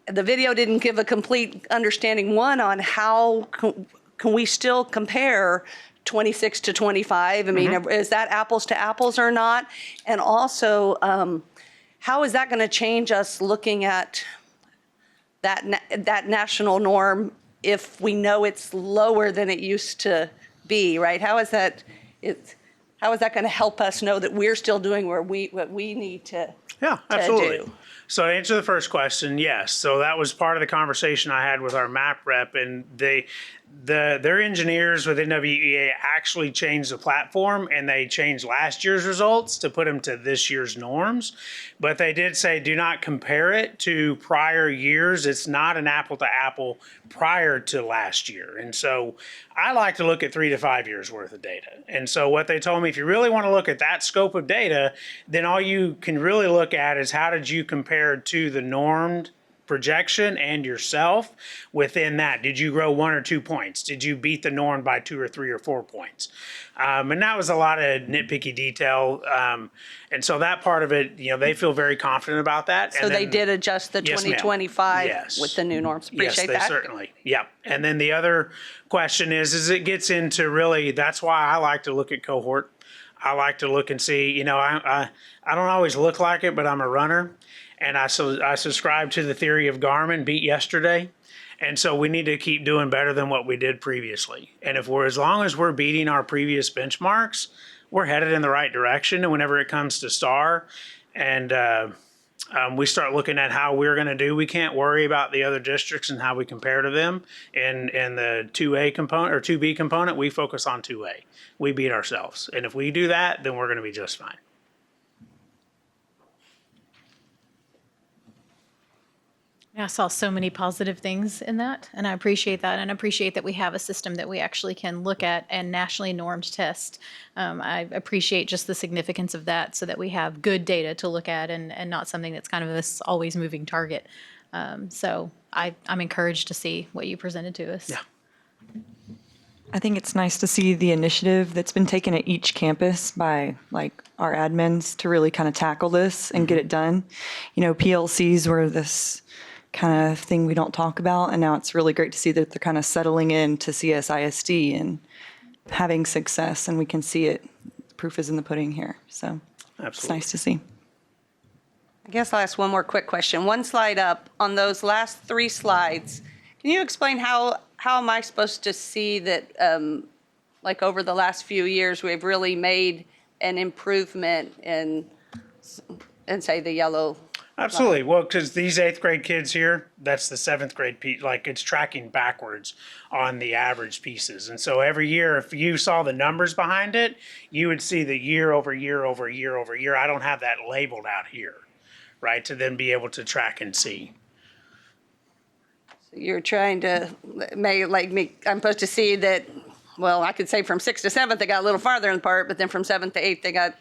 the video didn't give a complete understanding, one, on how can we still compare 26 to 25? I mean, is that apples to apples or not? And also, how is that going to change us looking at that national norm if we know it's lower than it used to be, right? How is that going to help us know that we're still doing what we need to absolutely. do? So to answer the first question, yes. So that was part of the conversation I had with our MAP rep, and their engineers with NWEA actually changed the platform, and they changed last year's results to put them to this year's norms. But they did say do not compare it to prior years. It's not an apple to apple prior to last year. And so I like to look at 3 to 5 years worth of data. And so what they told me, if you really want to look at that scope of data, then all you can really look at is how did you compare to the normed projection and yourself within that. Did you grow 1 or 2 points? Did you beat the norm by 2 or 3 or 4 points? And that was a lot of nitpicky detail. And so that part of it, they feel very confident about that. So they did adjust the Yes, ma'am. 2025 with the new norms. Appreciate that. Yes, they certainly. Yep. And then the other question is it gets into really, that's why I like to look at cohort. I like to look and see, I don't always look like it, but I'm a runner. And I subscribe to the theory of Garmin, beat yesterday. And so we need to keep doing better than what we did previously. And as long as we're beating our previous benchmarks, we're headed in the right direction. And whenever it comes to STAR and we start looking at how we're going to do, we can't worry about the other districts and how we compare to them. In the 2A component or 2B component, we focus on 2A. We beat ourselves. And if we do that, then we're going to be just fine. I saw so many positive things in that, and I appreciate that, and I appreciate that we have a system that we actually can look at and nationally normed test. I appreciate just the significance of that so that we have good data to look at and not something that's kind of this always moving target. So I'm encouraged to see what you presented to us. Yeah. I think it's nice to see the initiative that's been taken at each campus by our admins to really kind of tackle this and get it done. PLCs were this kind of thing we don't talk about, and now it's really great to see that they're kind of settling into CSISD and having success, and we can see it. Proof is in the pudding here, so It's nice to see. I guess I'll ask one more quick question. One slide up on those last 3 slides. Can you explain how am I supposed to see that, over the last few years, we've really made an improvement in say, the yellow? Absolutely. Well, because these 8th grade kids here, that's the 7th grade piece. It's tracking backwards on the average pieces. And so every year, if you saw the numbers behind it, you would see the year over year over year over year. I don't have that labeled out here, right, to then be able to track and see. So you're trying to I'm supposed to see that, well, I could say from 6th to 7th, they got a little farther in part, but then from 7th to 8th, they got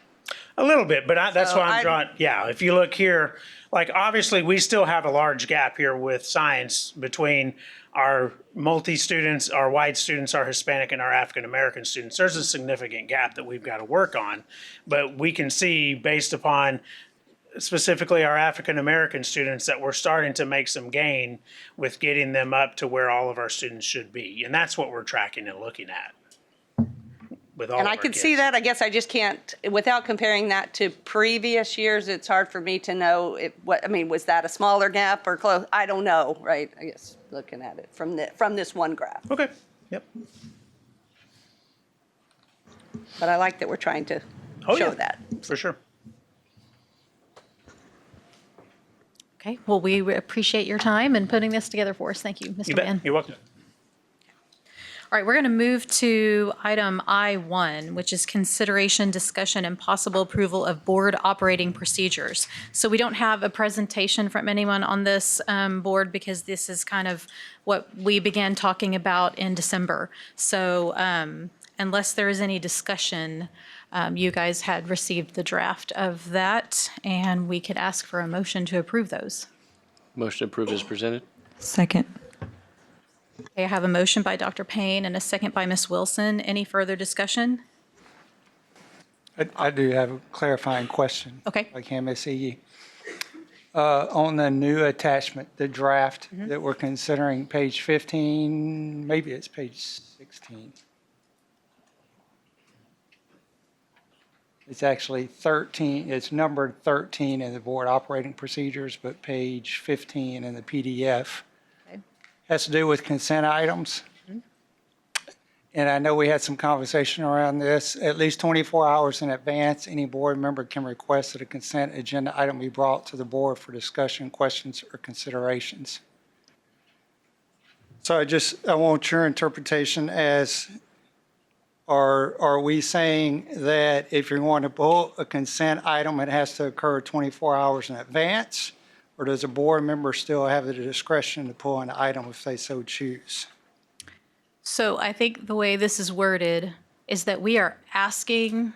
a little bit, but that's why I'm drawing. Yeah, if you look here, obviously we still have a large gap here with science between our multi-students, our white students, our Hispanic, and our African-American students. There's a significant gap that we've got to work on, but we can see based upon specifically our African-American students that we're starting to make some gain with getting them up to where all of our students should be. And that's what we're tracking and looking at. And I can see that. I guess I just can't, without comparing that to previous years, it's hard for me to know was that a smaller gap or close? I don't know, right? I guess looking at it from this one graph. Okay. Yep. But I like that we're trying to show that. For sure. Okay, well, we appreciate your time and putting this together for us. Thank you, Mr. You bet. Mann. You're welcome. All right, we're going to move to item I1, which is consideration, discussion, and possible approval of board operating procedures. So we don't have a presentation from anyone on this board because this is kind of what we began talking about in December. So unless there is any discussion, you guys had received the draft of that, and we could ask for a motion to approve those. Motion approved as presented. Second. Okay, I have a motion by Dr. Payne and a second by Ms. Wilson. Any further discussion? I do have a clarifying question. Okay. Like MSE. On the new attachment, the draft that we're considering, page 15, maybe it's page 16. It's actually 13, it's numbered 13 in the board operating procedures, but page 15 in the PDF. Okay. Has to do with consent items. And I know we had some conversation around this. At least 24 hours in advance, any board member can request that a consent agenda item be brought to the board for discussion, questions, or considerations. So I want your interpretation as, are we saying that if you want to pull a consent item, it has to occur 24 hours in advance? Or does a board member still have the discretion to pull an item if they so choose? So I think the way this is worded is that we are asking,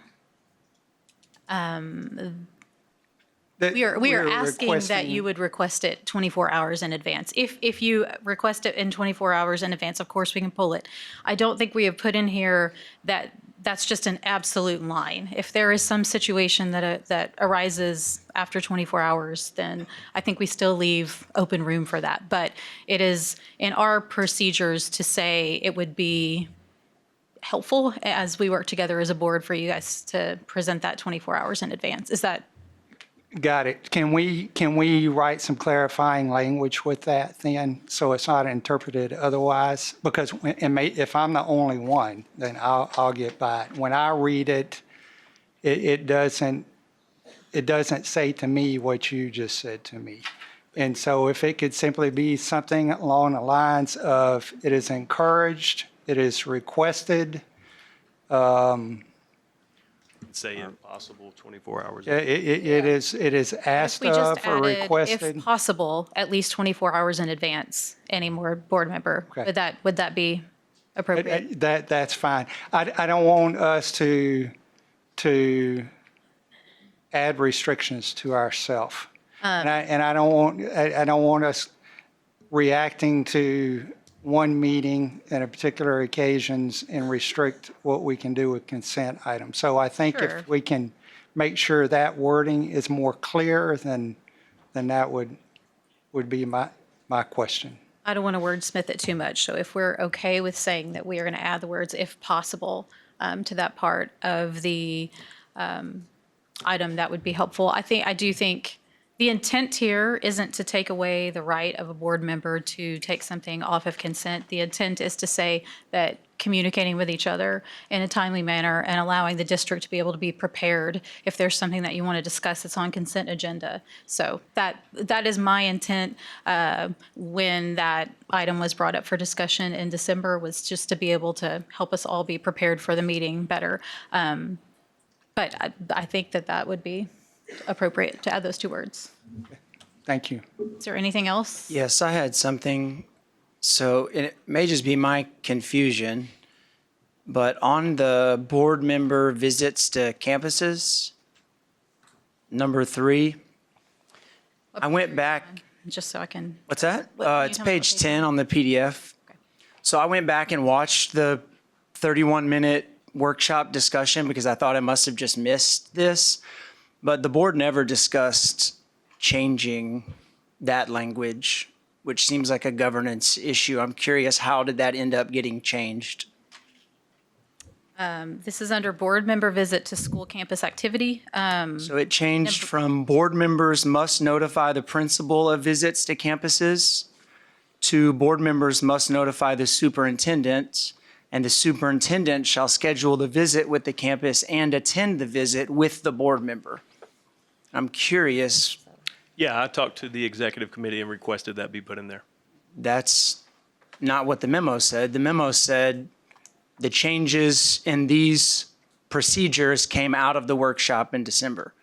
we are asking that you would request it 24 hours in advance. If you request it in 24 hours in advance, of course, we can pull it. I don't think we have put in here that that's just an absolute line. If there is some situation that arises after 24 hours, then I think we still leave open room for that. But it is in our procedures to say it would be helpful as we work together as a board for you guys to present that 24 hours in advance. Is that? Got it. Can we write some clarifying language with that then, so it's not interpreted otherwise? Because if I'm the only one, then I'll get by it. When I read it, it doesn't say to me what you just said to me. And so if it could simply be something along the lines of, it is encouraged, it is requested, Say impossible 24 hours. it is asked We just of or added, requested. if possible, at least 24 hours in advance, any more board member. Okay. Would that be appropriate? That's fine. I don't want us to add restrictions to ourselves. And I don't want us reacting to one meeting and a particular occasions and restrict what we can do with consent items. So I think Sure. if we can make sure that wording is more clear, then that would be my question. I don't want to wordsmith it too much. So if we're okay with saying that we are going to add the words "if possible" to that part of the item, that would be helpful. I do think the intent here isn't to take away the right of a board member to take something off of consent. The intent is to say that communicating with each other in a timely manner and allowing the district to be able to be prepared if there's something that you want to discuss that's on consent agenda. So that is my intent when that item was brought up for discussion in December, was just to be able to help us all be prepared for the meeting better. But I think that would be appropriate to add those two words. Thank you. Is there anything else? Yes, I had something. So it may just be my confusion, but on the board member visits to campuses, number 3, I went back. Just so I can. What's that? Can you It's tell me what page page 10 on the PDF. Okay. So I went back and watched the 31-minute workshop discussion because I thought I must have just missed this. But the board never discussed changing that language, which seems like a governance issue. I'm curious, how did that end up getting changed? This is under board member visit to school campus activity. So it changed from board members must notify the principal of visits to campuses to board members must notify the superintendent, and the superintendent shall schedule the visit with the campus and attend the visit with the board member. I'm curious. Yeah, I talked to the executive committee and requested that be put in there. That's not what the memo said. The memo said the changes in these procedures came out of the workshop in December.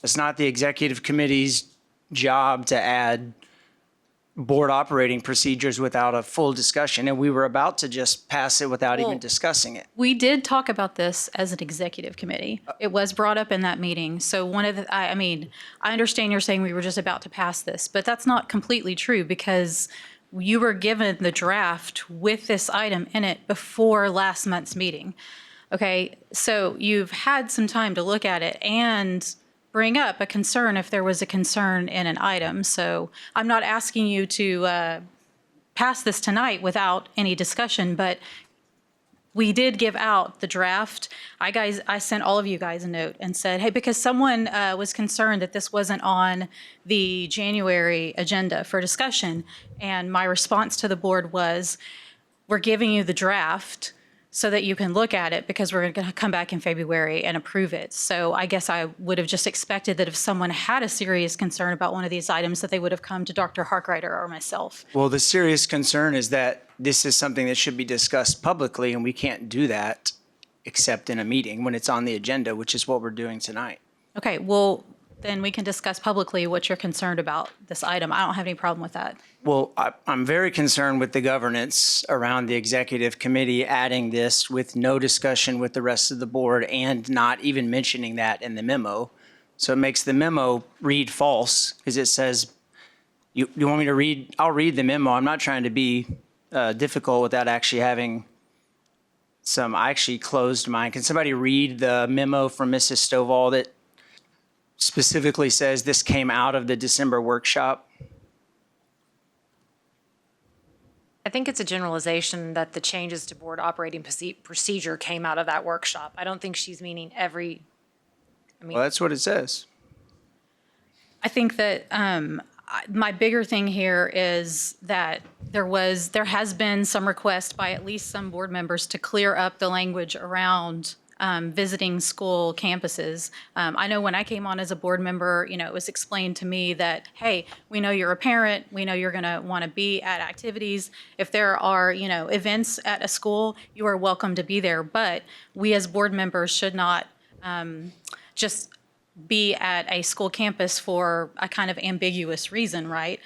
It's not the executive committee's job to add board operating procedures without a full discussion, and we were about to just pass it without even discussing it. We did talk about this as an executive committee. It was brought up in that meeting. So one of the, I understand you're saying we were just about to pass this, but that's not completely true because you were given the draft with this item in it before last month's meeting. Okay, so you've had some time to look at it and bring up a concern if there was a concern in an item. So I'm not asking you to pass this tonight without any discussion, but we did give out the draft. I sent all of you guys a note and said, hey, because someone was concerned that this wasn't on the January agenda for discussion. And my response to the board was, we're giving you the draft so that you can look at it because we're going to come back in February and approve it. So I guess I would have just expected that if someone had a serious concern about one of these items, that they would have come to Dr. Harkrider or myself. Well, the serious concern is that this is something that should be discussed publicly, and we can't do that except in a meeting when it's on the agenda, which is what we're doing tonight. Okay, well, then we can discuss publicly what you're concerned about this item. I don't have any problem with that. Well, I'm very concerned with the governance around the executive committee adding this with no discussion with the rest of the board and not even mentioning that in the memo. So it makes the memo read false because it says, you want me to read? I'll read the memo. I'm not trying to be difficult without actually having I actually closed mine. Can somebody read the memo from Mrs. Stovall that specifically says this came out of the December workshop? I think it's a generalization that the changes to board operating procedure came out of that workshop. I don't think she's meaning Well, that's what it says. I think that my bigger thing here is that there has been some request by at least some board members to clear up the language around visiting school campuses. I know when I came on as a board member, it was explained to me that, hey, we know you're a parent, we know you're going to want to be at activities. If there are, events at a school, you are welcome to be there. But we as board members should not just be at a school campus for a kind of ambiguous reason, right?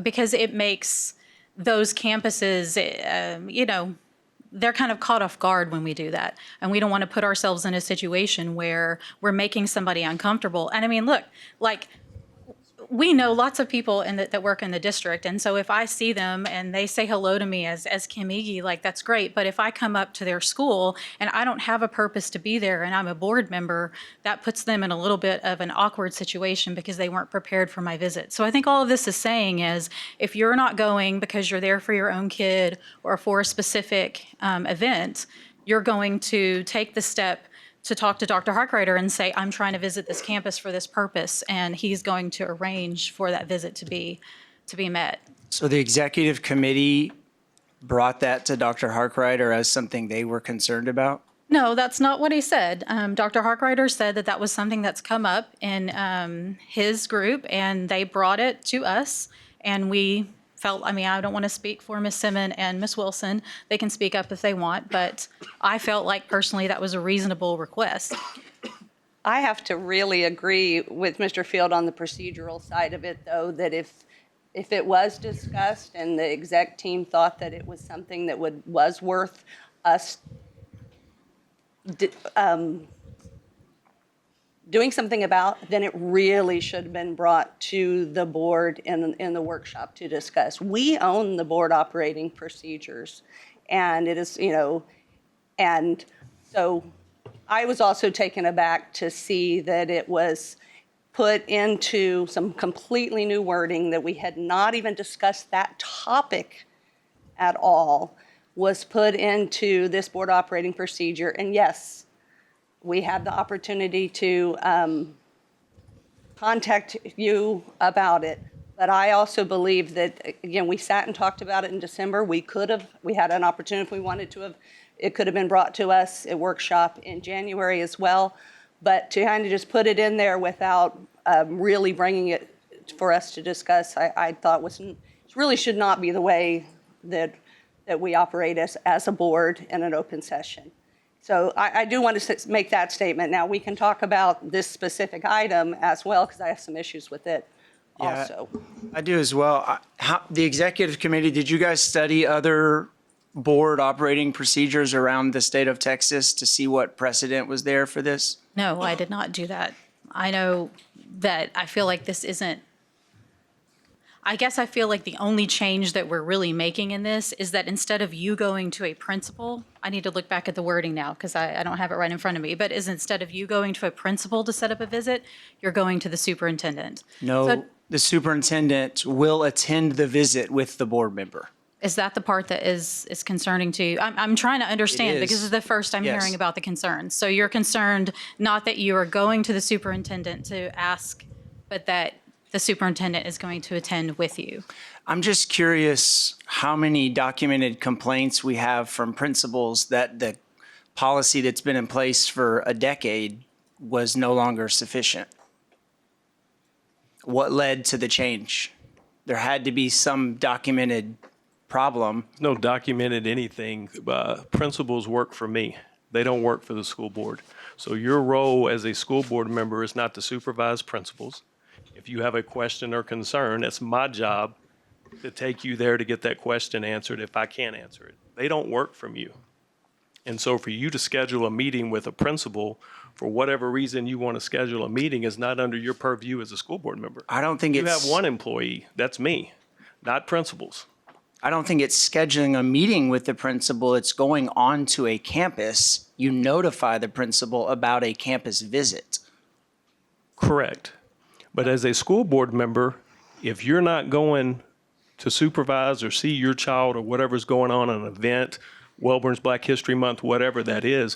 Because it makes those campuses, they're kind of caught off guard when we do that. And we don't want to put ourselves in a situation where we're making somebody uncomfortable. And I mean, look, we know lots of people that work in the district. And so if I see them and they say hello to me as Kim Iggy, that's great. But if I come up to their school and I don't have a purpose to be there and I'm a board member, that puts them in a little bit of an awkward situation because they weren't prepared for my visit. So I think all of this is saying is if you're not going because you're there for your own kid or for a specific event, you're going to take the step to talk to Dr. Harkrider and say, I'm trying to visit this campus for this purpose, and he's going to arrange for that visit to be met. So the executive committee brought that to Dr. Harkrider as something they were concerned about? No, that's not what he said. Dr. Harkrider said that was something that's come up in his group, and they brought it to us, and we felt, I don't want to speak for Ms. Simmon and Ms. Wilson. They can speak up if they want, but I felt like personally that was a reasonable request. I have to really agree with Mr. Field on the procedural side of it, though, that if it was discussed and the exec team thought that it was something that was worth us doing something about, then it really should have been brought to the board in the workshop to discuss. We own the board operating procedures, and it is, and so I was also taken aback to see that it was put into some completely new wording that we had not even discussed that topic at all, was put into this board operating procedure. And yes, we had the opportunity to contact you about it. But I also believe that, again, we sat and talked about it in December. We had an opportunity if we wanted to have, it could have been brought to us at workshop in January as well. But to kind of just put it in there without really bringing it for us to discuss, I thought really should not be the way that we operate as a board in an open session. So I do want to make that statement. Now, we can talk about this specific item as well, because I have some issues with it also. I do as well. The executive committee, did you guys study other board operating procedures around the state of Texas to see what precedent was there for this? No, I did not do that. I know that I feel like this isn't, I guess I feel like the only change that we're really making in this is that instead of you going to a principal, I need to look back at the wording now because I don't have it right in front of me, but is instead of you going to a principal to set up a visit, you're going to the superintendent. No, the superintendent will attend the visit with the board member. Is that the part that is concerning to you? I'm trying to understand is. because this is the first I'm Yes. hearing about the concerns. So you're concerned not that you are going to the superintendent to ask, but that the superintendent is going to attend with you. I'm just curious how many documented complaints we have from principals that the policy that's been in place for a decade was no longer sufficient. What led to the change? There had to be some documented problem. No documented anything. Principals work for me. They don't work for the school board. So your role as a school board member is not to supervise principals. If you have a question or concern, it's my job to take you there to get that question answered if I can't answer it. They don't work from you. And so for you to schedule a meeting with a principal, for whatever reason you want to schedule a meeting, is not under your purview as a school board member. I don't think You it's. have one employee, that's me, not principals. I don't think it's scheduling a meeting with the principal. It's going on to a campus. You notify the principal about a campus visit. Correct. But as a school board member, if you're not going to supervise or see your child or whatever's going on an event, Wellborn's Black History Month, whatever that is,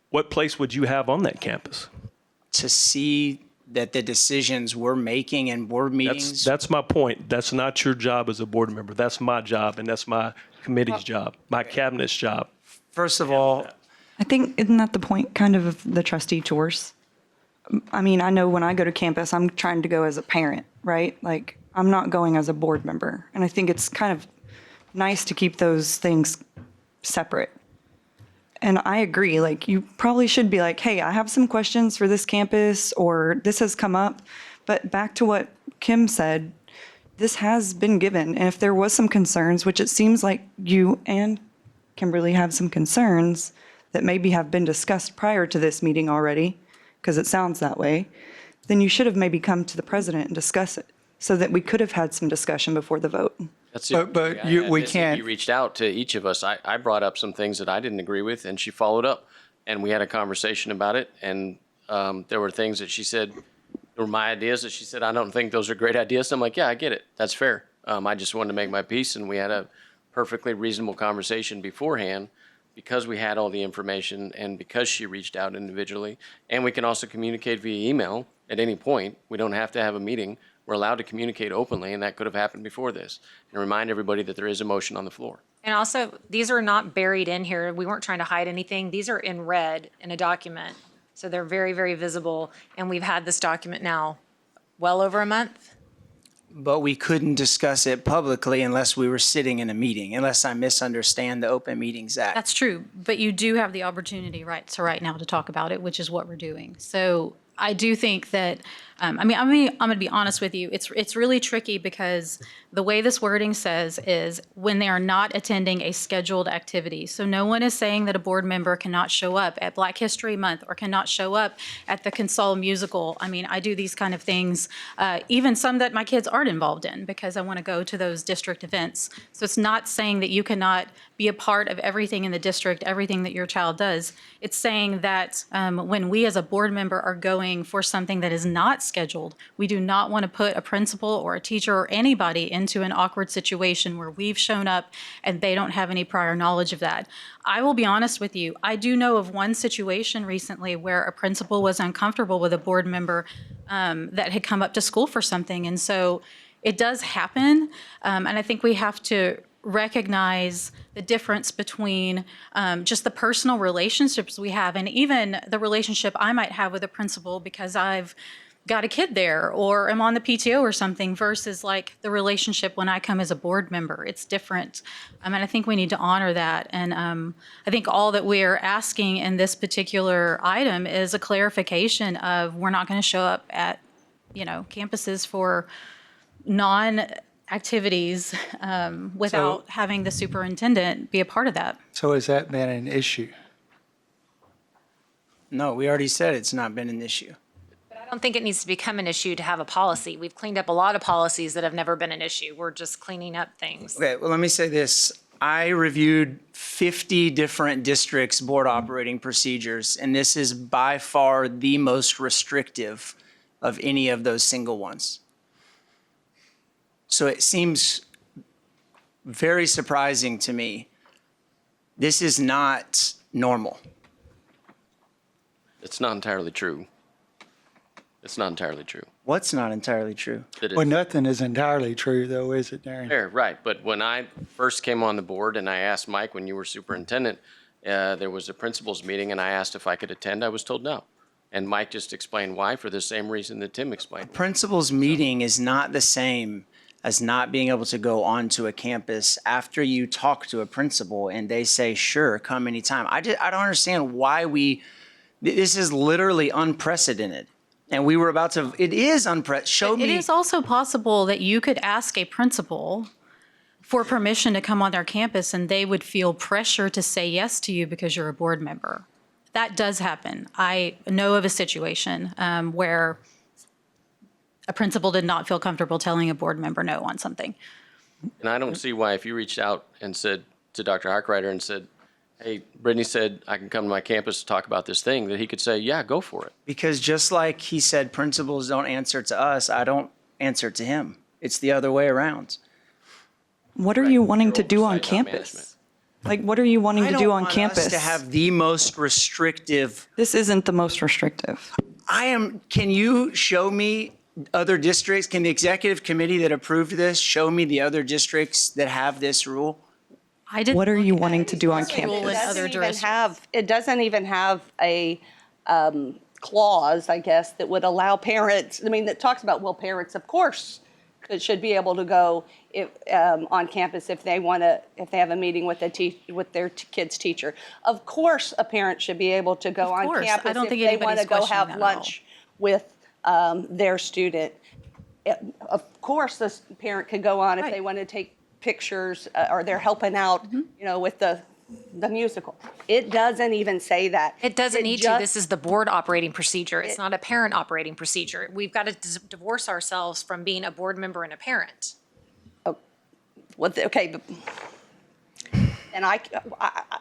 what place would you have on that campus? To see that the decisions we're making in board meetings. That's my point. That's not your job as a board member. That's my job, and that's my committee's job, my cabinet's job. First of all, I think, isn't that the point kind of the trustee tours? I mean, I know when I go to campus, I'm trying to go as a parent, right? Like, I'm not going as a board member. And I think it's kind of nice to keep those things separate. And I agree, like, you probably should be like, hey, I have some questions for this campus, or this has come up. But back to what Kim said, this has been given. And if there was some concerns, which it seems like you and Kimberly have some concerns that maybe have been discussed prior to this meeting already, because it sounds that way, then you should have maybe come to the president and discuss it so that we could have had some discussion before the vote. That's But we can't. You reached out to each of us. I brought up some things that I didn't agree with, and she followed up, and we had a conversation about it. And there were things that she said were my ideas that she said, I don't think those are great ideas. I'm like, yeah, I get it. That's fair. I just wanted to make my peace, and we had a perfectly reasonable conversation beforehand because we had all the information and because she reached out individually. And we can also communicate via email at any point. We don't have to have a meeting. We're allowed to communicate openly, and that could have happened before this. And remind everybody that there is a motion on the floor. And also, these are not buried in here. We weren't trying to hide anything. These are in red in a document. So they're very, very visible. And we've had this document now well over a month. but we couldn't discuss it publicly unless we were sitting in a meeting, unless I misunderstand the Open Meetings Act. That's true, but you do have the opportunity right now to talk about it, which is what we're doing. So I do think that, I'm going to be honest with you. It's really tricky because the way this wording says is when they are not attending a scheduled activity. So no one is saying that a board member cannot show up at Black History Month or cannot show up at the Console musical. I mean, I do these kind of things, even some that my kids aren't involved in because I want to go to those district events. So it's not saying that you cannot be a part of everything in the district, everything that your child does. It's saying that when we as a board member are going for something that is not scheduled, we do not want to put a principal or a teacher or anybody into an awkward situation where we've shown up and they don't have any prior knowledge of that. I will be honest with you. I do know of one situation recently where a principal was uncomfortable with a board member that had come up to school for something. And so it does happen. And I think we have to recognize the difference between just the personal relationships we have and even the relationship I might have with a principal because I've got a kid there or am on the PTO or something versus like the relationship when I come as a board member. It's different. And I think we need to honor that. And I think all that we're asking in this particular item is a clarification of we're not going to show up at, campuses for non-activities without having the superintendent be a part of that. So has that been an issue? No, we already said it's not been an issue. I don't think it needs to become an issue to have a policy. We've cleaned up a lot of policies that have never been an issue. We're just cleaning up things. Okay, well, let me say this. I reviewed 50 different districts' board operating procedures, and this is by far the most restrictive of any of those single ones. So it seems very surprising to me. This is not normal. It's not entirely true. It's not entirely true. What's not entirely true? That Well, it's nothing is entirely true, though, is it, Darren? fair, right. But when I first came on the board and I asked Mike when you were superintendent, there was a principals meeting and I asked if I could attend, I was told no. And Mike just explained why for the same reason that Tim explained. Principal's meeting is not the same as not being able to go onto a campus after you talk to a principal and they say, sure, come anytime. I don't understand why this is literally unprecedented. And we were about to, it is unprecedented. It is also possible that you could ask a principal for permission to come on their campus and they would feel pressure to say yes to you because you're a board member. That does happen. I know of a situation where a principal did not feel comfortable telling a board member no on something. And I don't see why if you reached out and said to Dr. Harkreiter and said, hey, Brittany said I can come to my campus to talk about this thing, that he could say, yeah, go for it. Because just like he said, principals don't answer to us, I don't answer to him. It's the other way around. What are you wanting to do on Oversight, not campus? management. Like, what are you wanting to do on I don't campus? want us to have the most restrictive. This isn't the most restrictive. Can you show me other districts? Can the executive committee that approved this show me the other districts that have this rule? What are you wanting to do on It campus? doesn't even have a clause, I guess, that would allow parents, that talks about, well, parents, of course, should be able to go on campus if they have a meeting with their kid's teacher. Of course, a parent should be able to go on campus if they want to go have lunch with their student. Of course, this parent could go on if they want to take pictures or they're helping out, with the musical. It doesn't even say that. It doesn't need to. This is the board operating procedure. It's not a parent operating procedure. We've got to divorce ourselves from being a board member and a parent. Okay, but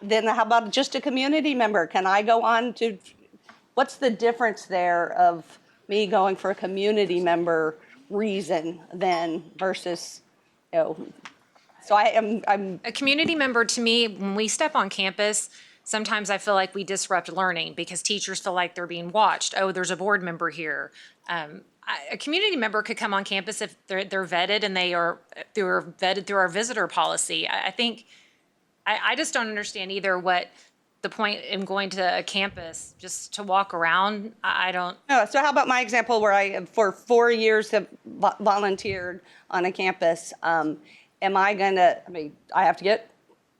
then how about just a community member? Can I go on to? What's the difference there of me going for a community member reason then versus, So I'm a community member. To me, when we step on campus, sometimes I feel like we disrupt learning because teachers feel like they're being watched. Oh, there's a board member here. A community member could come on campus if they're vetted and they're vetted through our visitor policy. I think I just don't understand either what the point in going to a campus just to walk around. I don't. No, so how about my example where I, for 4 years, have volunteered on a campus? Am I gonna? I have to get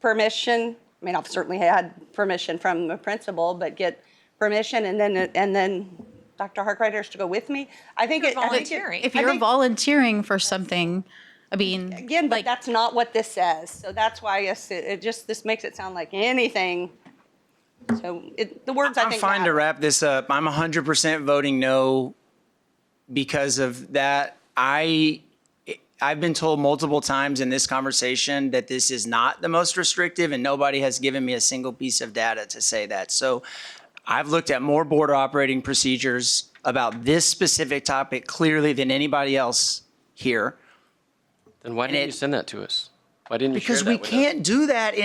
permission. I've certainly had permission from the principal, but get permission and then Dr. Harkreiter is to go with me. If you're volunteering for something, again, but that's not what this says. So that's why this makes it sound like anything. So the words I think. I'm fine to wrap this up. I'm 100% voting no because of that. I've been told multiple times in this conversation that this is not the most restrictive, and nobody has given me a single piece of data to say that. So I've looked at more board operating procedures about this specific topic clearly than anybody else here. Then why didn't you send that to us? Why didn't you share Because that we with us? can't do that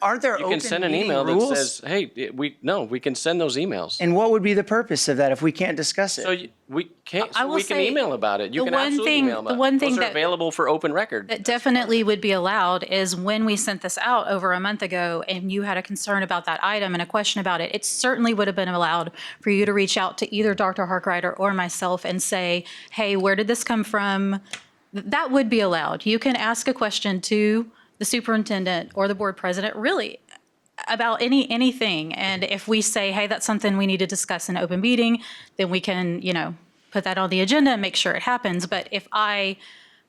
aren't there You open can send an meeting email rules? that says, hey, we can send those emails. And what would be the purpose of that if we can't discuss it? So we can't, I so will we can say email about it. You the can one absolutely thing- email about the it. one thing Those are that- available for open record. that definitely would be allowed is when we sent this out over a month ago and you had a concern about that item and a question about it, it certainly would have been allowed for you to reach out to either Dr. Harkreiter or myself and say, hey, where did this come from? That would be allowed. You can ask a question to the superintendent or the board president, really, about anything. And if we say, hey, that's something we need to discuss in an open meeting, then we can, put that on the agenda and make sure it happens. But if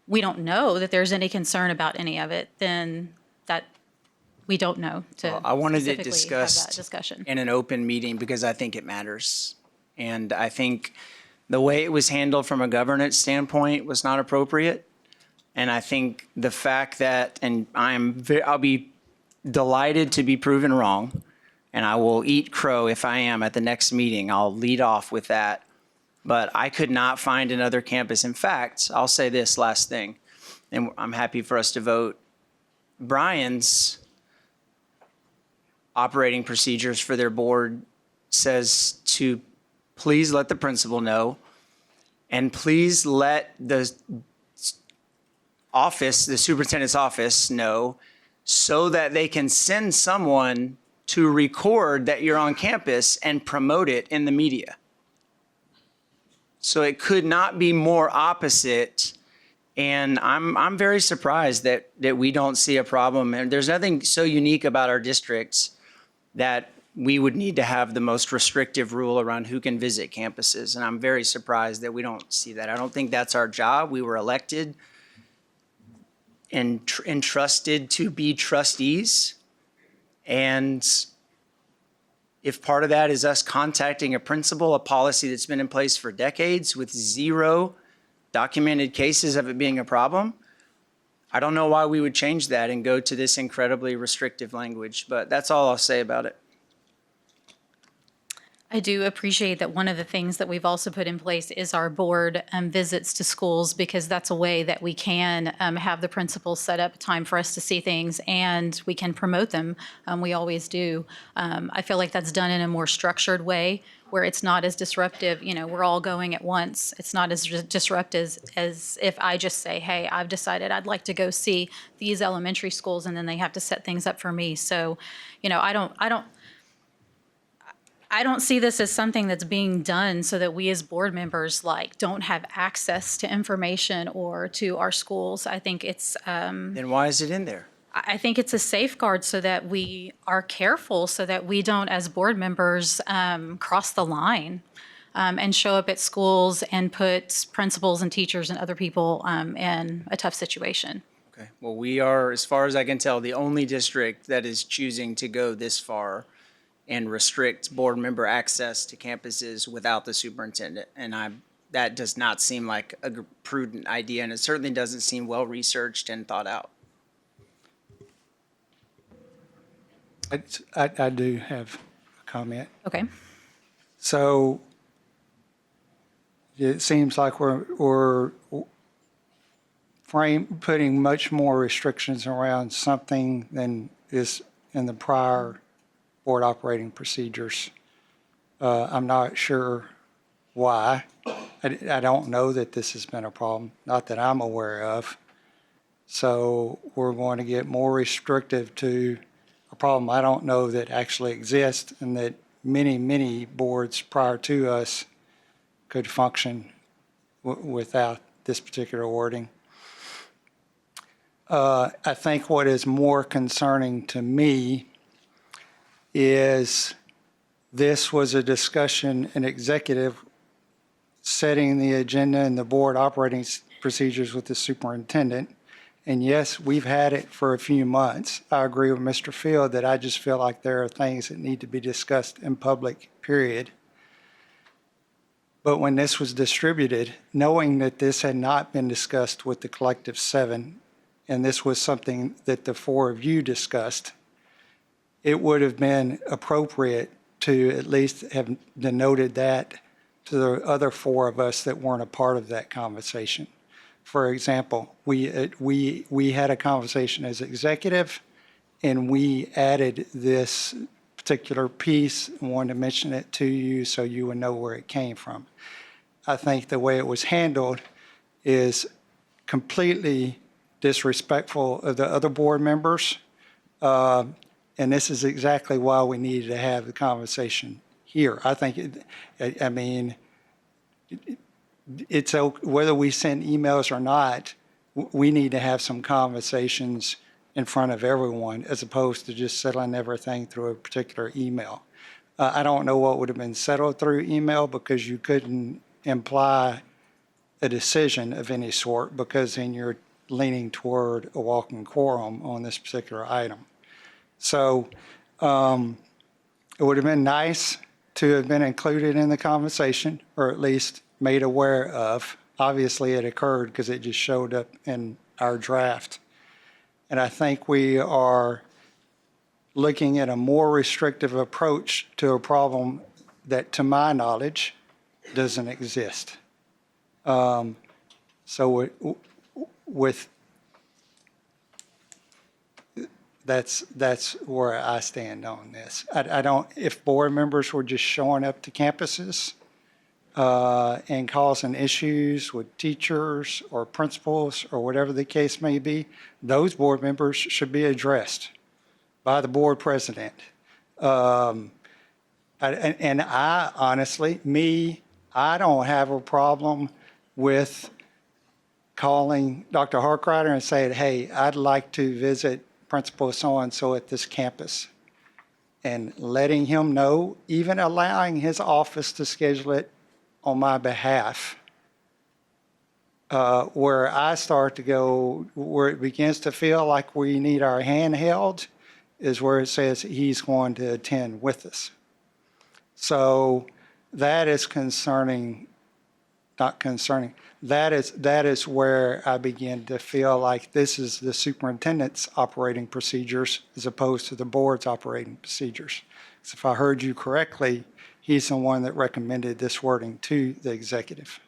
we don't know that there's any concern about any of it, then that we don't know to I wanted it specifically have that discussed discussion. in an open meeting because I think it matters. And I think the way it was handled from a governance standpoint was not appropriate. And I think the fact that, and I'll be delighted to be proven wrong, and I will eat crow if I am at the next meeting. I'll lead off with that. But I could not find another campus. In fact, I'll say this last thing, and I'm happy for us to vote Brian's operating procedures for their board says to please let the principal know and please let the office, the superintendent's office know so that they can send someone to record that you're on campus and promote it in the media. So it could not be more opposite. And I'm very surprised that we don't see a problem. And there's nothing so unique about our districts that we would need to have the most restrictive rule around who can visit campuses. And I'm very surprised that we don't see that. I don't think that's our job. We were elected and entrusted to be trustees. And if part of that is us contacting a principal, a policy that's been in place for decades with zero documented cases of it being a problem, I don't know why we would change that and go to this incredibly restrictive language, but that's all I'll say about it. I do appreciate that one of the things that we've also put in place is our board visits to schools, because that's a way that we can have the principals set up time for us to see things and we can promote them. We always do. I feel like that's done in a more structured way where it's not as disruptive. You know, we're all going at once. It's not as disruptive as if I just say, hey, I've decided I'd like to go see these elementary schools, and then they have to set things up for me. So, you know, I don't see this as something that's being done so that we as board members don't have access to information or to our schools. I think it's Then why is it in there? I think it's a safeguard so that we are careful, so that we don't, as board members, cross the line and show up at schools and put principals and teachers and other people in a tough situation. Okay. Well, we are, as far as I can tell, the only district that is choosing to go this far and restrict board member access to campuses without the superintendent. And that does not seem like a prudent idea, and it certainly doesn't seem well-researched and thought out. I do have a comment. Okay. So it seems like we're putting much more restrictions around something than is in the prior board operating procedures. I'm not sure why. I don't know that this has been a problem, not that I'm aware of. So we're going to get more restrictive to a problem I don't know that actually exists, and that many boards prior to us could function without this particular wording. I think what is more concerning to me is this was a discussion, an executive setting the agenda and the board operating procedures with the superintendent. And yes, we've had it for a few months. I agree with Mr. Field that I just feel like there are things that need to be discussed in public, period. But when this was distributed, knowing that this had not been discussed with the collective 7, and this was something that the 4 of you discussed, it would have been appropriate to at least have denoted that to the other 4 of us that weren't a part of that conversation. For example, we had a conversation as executive, and we added this particular piece and wanted to mention it to you so you would know where it came from. I think the way it was handled is completely disrespectful of the other board members. And this is exactly why we needed to have the conversation here. I think, it's whether we send emails or not, we need to have some conversations in front of everyone as opposed to just settling everything through a particular email. I don't know what would have been settled through email, because you couldn't imply a decision of any sort, because then you're leaning toward a walking quorum on this particular item. So it would have been nice to have been included in the conversation, or at least made aware of. Obviously it occurred because it just showed up in our draft. And I think we are looking at a more restrictive approach to a problem that, to my knowledge, doesn't exist. So with That's where I stand on this. I don't, if board members were just showing up to campuses and causing issues with teachers or principals or whatever the case may be, those board members should be addressed by the board president. And I honestly, I don't have a problem with calling Dr. Harkrider and saying, hey, I'd like to visit Principal so-and-so at this campus, and letting him know, even allowing his office to schedule it on my behalf. Where I start to go, where it begins to feel like we need our hand held, is where it says he's going to attend with us. So that is concerning, not concerning. That is where I begin to feel like this is the superintendent's operating procedures as opposed to the board's operating procedures. So if I heard you correctly, he's the one that recommended this wording to the executive.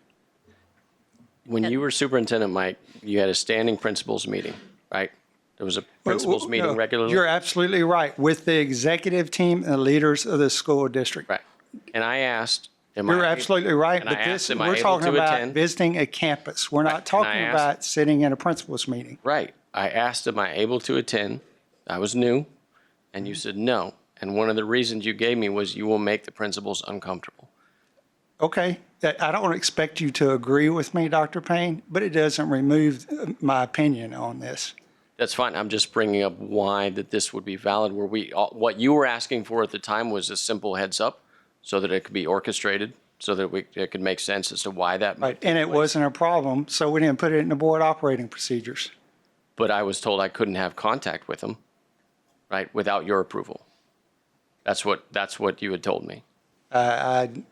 When you were superintendent, Mike, you had a standing principals meeting, right? There was a principals meeting regularly? You're absolutely right, with the executive team and the leaders of the school district. Right. And I asked, You're absolutely right, but we're talking about visiting a campus. We're not talking about sitting in a principal's meeting. Right. I asked, am I able to attend? I was new, and you said no. And one of the reasons you gave me was you will make the principals uncomfortable. Okay, I don't expect you to agree with me, Dr. Payne, but it doesn't remove my opinion on this. That's fine. I'm just bringing up why that this would be valid, where what you were asking for at the time was a simple heads up so that it could be orchestrated, so that it could make sense as to why that. Right, and it wasn't a problem, so we didn't put it in the board operating procedures. But I was told I couldn't have contact with them, right, without your approval. That's what you had told me. I'm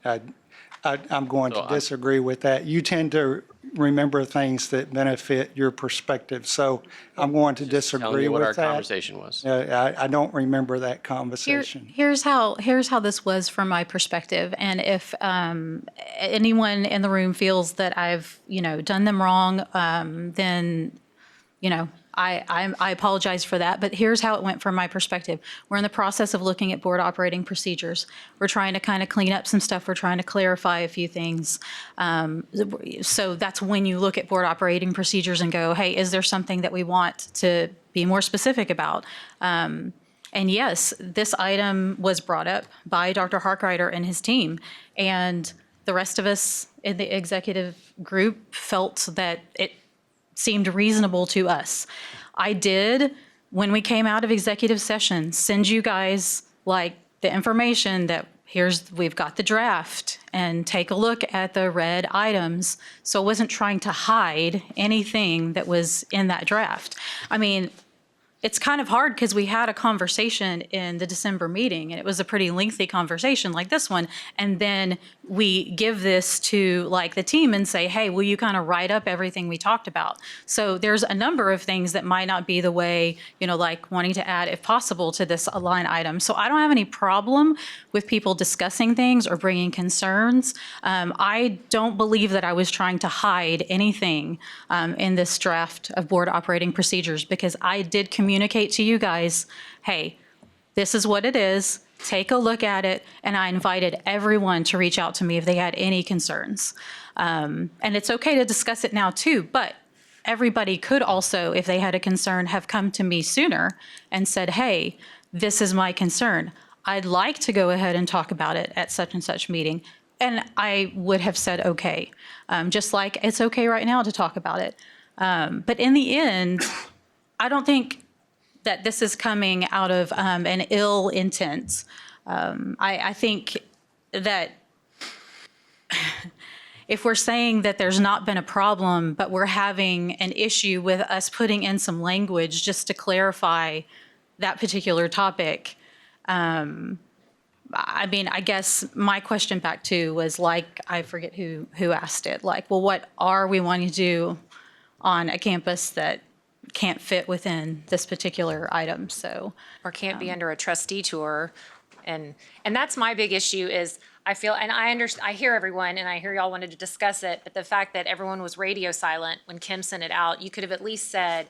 going to disagree with that. You tend to remember things that benefit your perspective, so I'm going to disagree with that. Telling you what our conversation was. I don't remember that conversation. Here's how this was from my perspective, and if anyone in the room feels that I've done them wrong, then I apologize for that, but here's how it went from my perspective. We're in the process of looking at board operating procedures. We're trying to kind of clean up some stuff. We're trying to clarify a few things. So that's when you look at board operating procedures and go, hey, is there something that we want to be more specific about? And yes, this item was brought up by Dr. Harkrider and his team. And the rest of us in the executive group felt that it seemed reasonable to us. I did, when we came out of executive session, send you guys the information that we've got the draft, and take a look at the red items. So I wasn't trying to hide anything that was in that draft. I mean, it's kind of hard because we had a conversation in the December meeting, and it was a pretty lengthy conversation like this one. And then we give this to the team and say, hey, will you kind of write up everything we talked about? So there's a number of things that might not be the way, wanting to add, if possible, to this line item. So I don't have any problem with people discussing things or bringing concerns. I don't believe that I was trying to hide anything in this draft of board operating procedures, because I did communicate to you guys, hey, this is what it is. Take a look at it. And I invited everyone to reach out to me if they had any concerns. And it's okay to discuss it now too, but everybody could also, if they had a concern, have come to me sooner and said, hey, this is my concern. I'd like to go ahead and talk about it at such and such meeting. And I would have said, okay, just like it's okay right now to talk about it. But in the end, I don't think that this is coming out of an ill intent. I think that if we're saying that there's not been a problem, but we're having an issue with us putting in some language just to clarify that particular topic, I mean, I guess my question back to was I forget who asked it, well, what are we wanting to do on a campus that can't fit within this particular item? So, or can't be under a trustee tour. And that's my big issue is I feel, and I hear everyone, and I hear y'all wanted to discuss it, but the fact that everyone was radio silent when Kim sent it out, you could have at least said,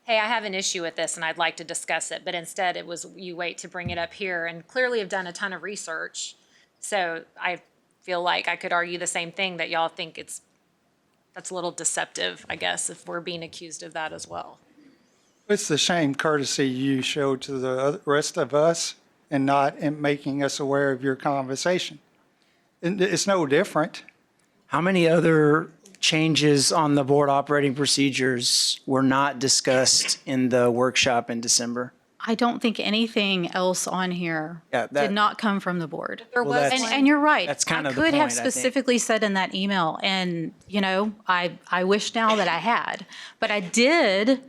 hey, I have an issue with this and I'd like to discuss it, but instead it was you wait to bring it up here and clearly have done a ton of research. So I feel like I could argue the same thing, that y'all think that's a little deceptive, I guess, if we're being accused of that as well. It's the same courtesy you showed to the rest of us and not in making us aware of your conversation. And it's no different. How many other changes on the board operating procedures were not discussed in the workshop in December? I don't think anything else on here did not come from the board. There was And you're right. That's kind I of the could have point, I think. specifically said in that email, and, you know, I wish now that I had. But I did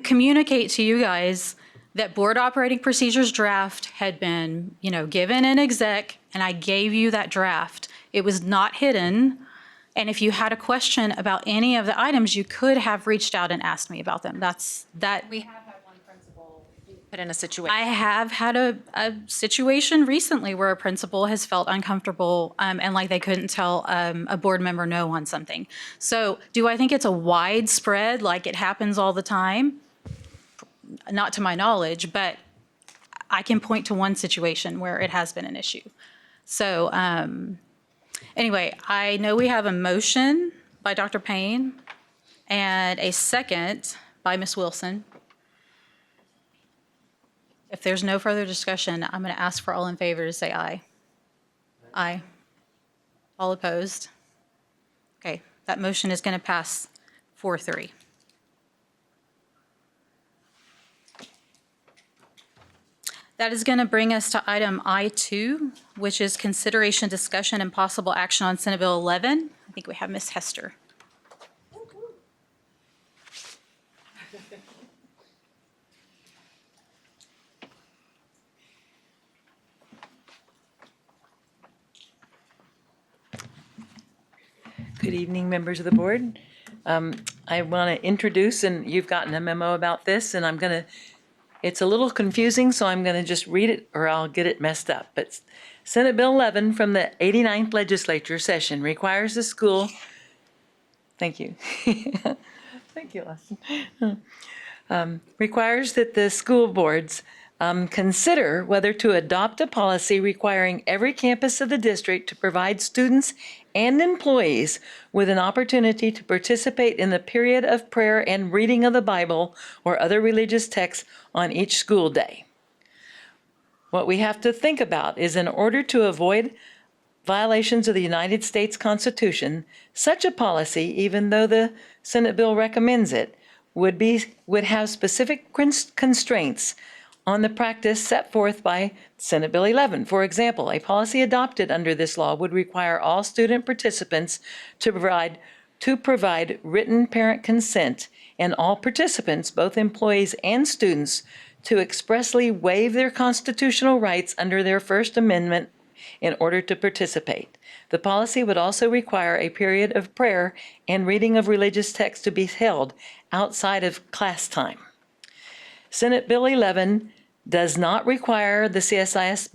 communicate to you guys that board operating procedures draft had been, you know, given in exec, and I gave you that draft. It was not hidden. And if you had a question about any of the items, you could have reached out and asked me about them. We have had one principal put in a situation. I have had a situation recently where a principal has felt uncomfortable and like they couldn't tell a board member no on something. So do I think it's a widespread, like it happens all the time? Not to my knowledge, but I can point to one situation where it has been an issue. So anyway, I know we have a motion by Dr. Payne and a second by Ms. Wilson. If there's no further discussion, I'm going to ask for all in favor to say aye. Aye. All opposed? Okay, that motion is going to pass 4-3. That is going to bring us to item I2, which is consideration, discussion, and possible action on Senate Bill 11. I think we have Ms. Hester. Good evening, members of the board. I want to introduce, and you've gotten a memo about this, and it's a little confusing, so I'm going to just read it or I'll get it messed up. But Senate Bill 11 from the 89th legislature session requires the school, thank you. Thank you, Les. Requires that the school boards consider whether to adopt a policy requiring every campus of the district to provide students and employees with an opportunity to participate in the period of prayer and reading of the Bible or other religious texts on each school day. What we have to think about is, in order to avoid violations of the United States Constitution, such a policy, even though the Senate bill recommends it, would have specific constraints on the practice set forth by Senate Bill 11. For example, a policy adopted under this law would require all student participants to provide written parent consent, and all participants, both employees and students, to expressly waive their constitutional rights under their First Amendment in order to participate. The policy would also require a period of prayer and reading of religious texts to be held outside of class time. Senate Bill 11 does not require the CSISD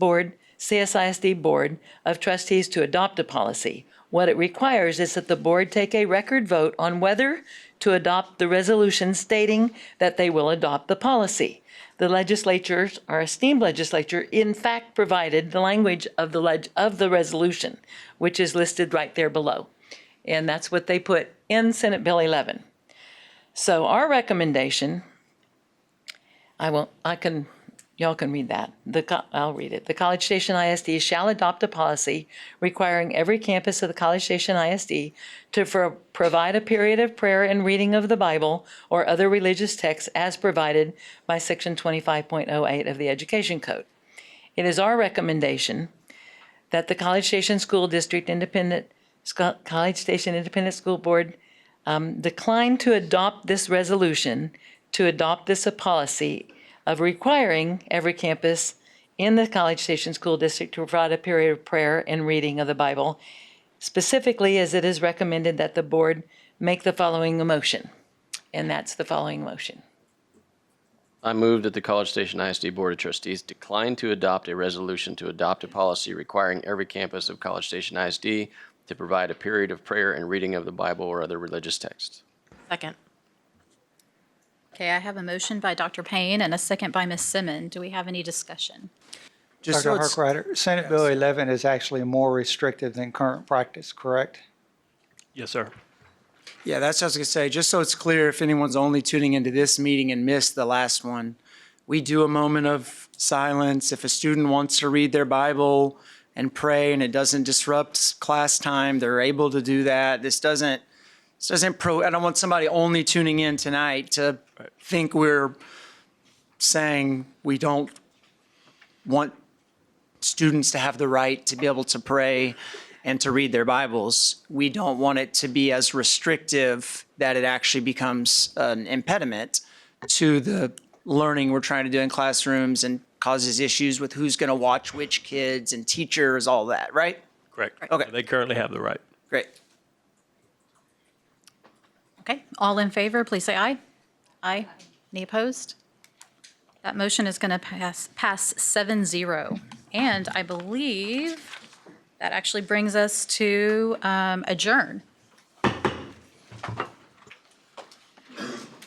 Board of Trustees to adopt a policy. What it requires is that the board take a record vote on whether to adopt the resolution stating that they will adopt the policy. The legislatures, our esteemed legislature, in fact provided the language of the resolution, which is listed right there below. And that's what they put in Senate Bill 11. So our recommendation, y'all can read that. I'll read it. The College Station ISD shall adopt a policy requiring every campus of the College Station ISD to provide a period of prayer and reading of the Bible or other religious texts as provided by Section 25.08 of the Education Code. It is our recommendation that the College Station School District College Station Independent School Board decline to adopt this resolution, to adopt this policy of requiring every campus in the College Station School District to provide a period of prayer and reading of the Bible, specifically as it is recommended that the board make the following motion. And that's the following motion. I move that the College Station ISD Board of Trustees decline to adopt a resolution to adopt a policy requiring every campus of College Station ISD to provide a period of prayer and reading of the Bible or other religious texts. Second. Okay, I have a motion by Dr. Payne and a second by Ms. Simmons. Do we have any discussion? Just Dr. so it's, Harkrider, Senate Bill 11 is actually more restrictive than current practice, correct? Yes, sir. Yeah, that's what I was going to say. Just so it's clear, if anyone's only tuning into this meeting and missed the last one, we do a moment of silence. If a student wants to read their Bible and pray and it doesn't disrupt class time, they're able to do that. This doesn't I don't want somebody only tuning in tonight to think we're saying we don't want students to have the right to be able to pray and to read their Bibles. We don't want it to be as restrictive that it actually becomes an impediment to the learning we're trying to do in classrooms and causes issues with who's going to watch which kids and teachers, all that, right? Correct. Okay. They currently have the right. Great. Okay, all in favor, please say aye. Aye. Any opposed? That motion is going to pass 7-0. And I believe that actually brings us to adjourn.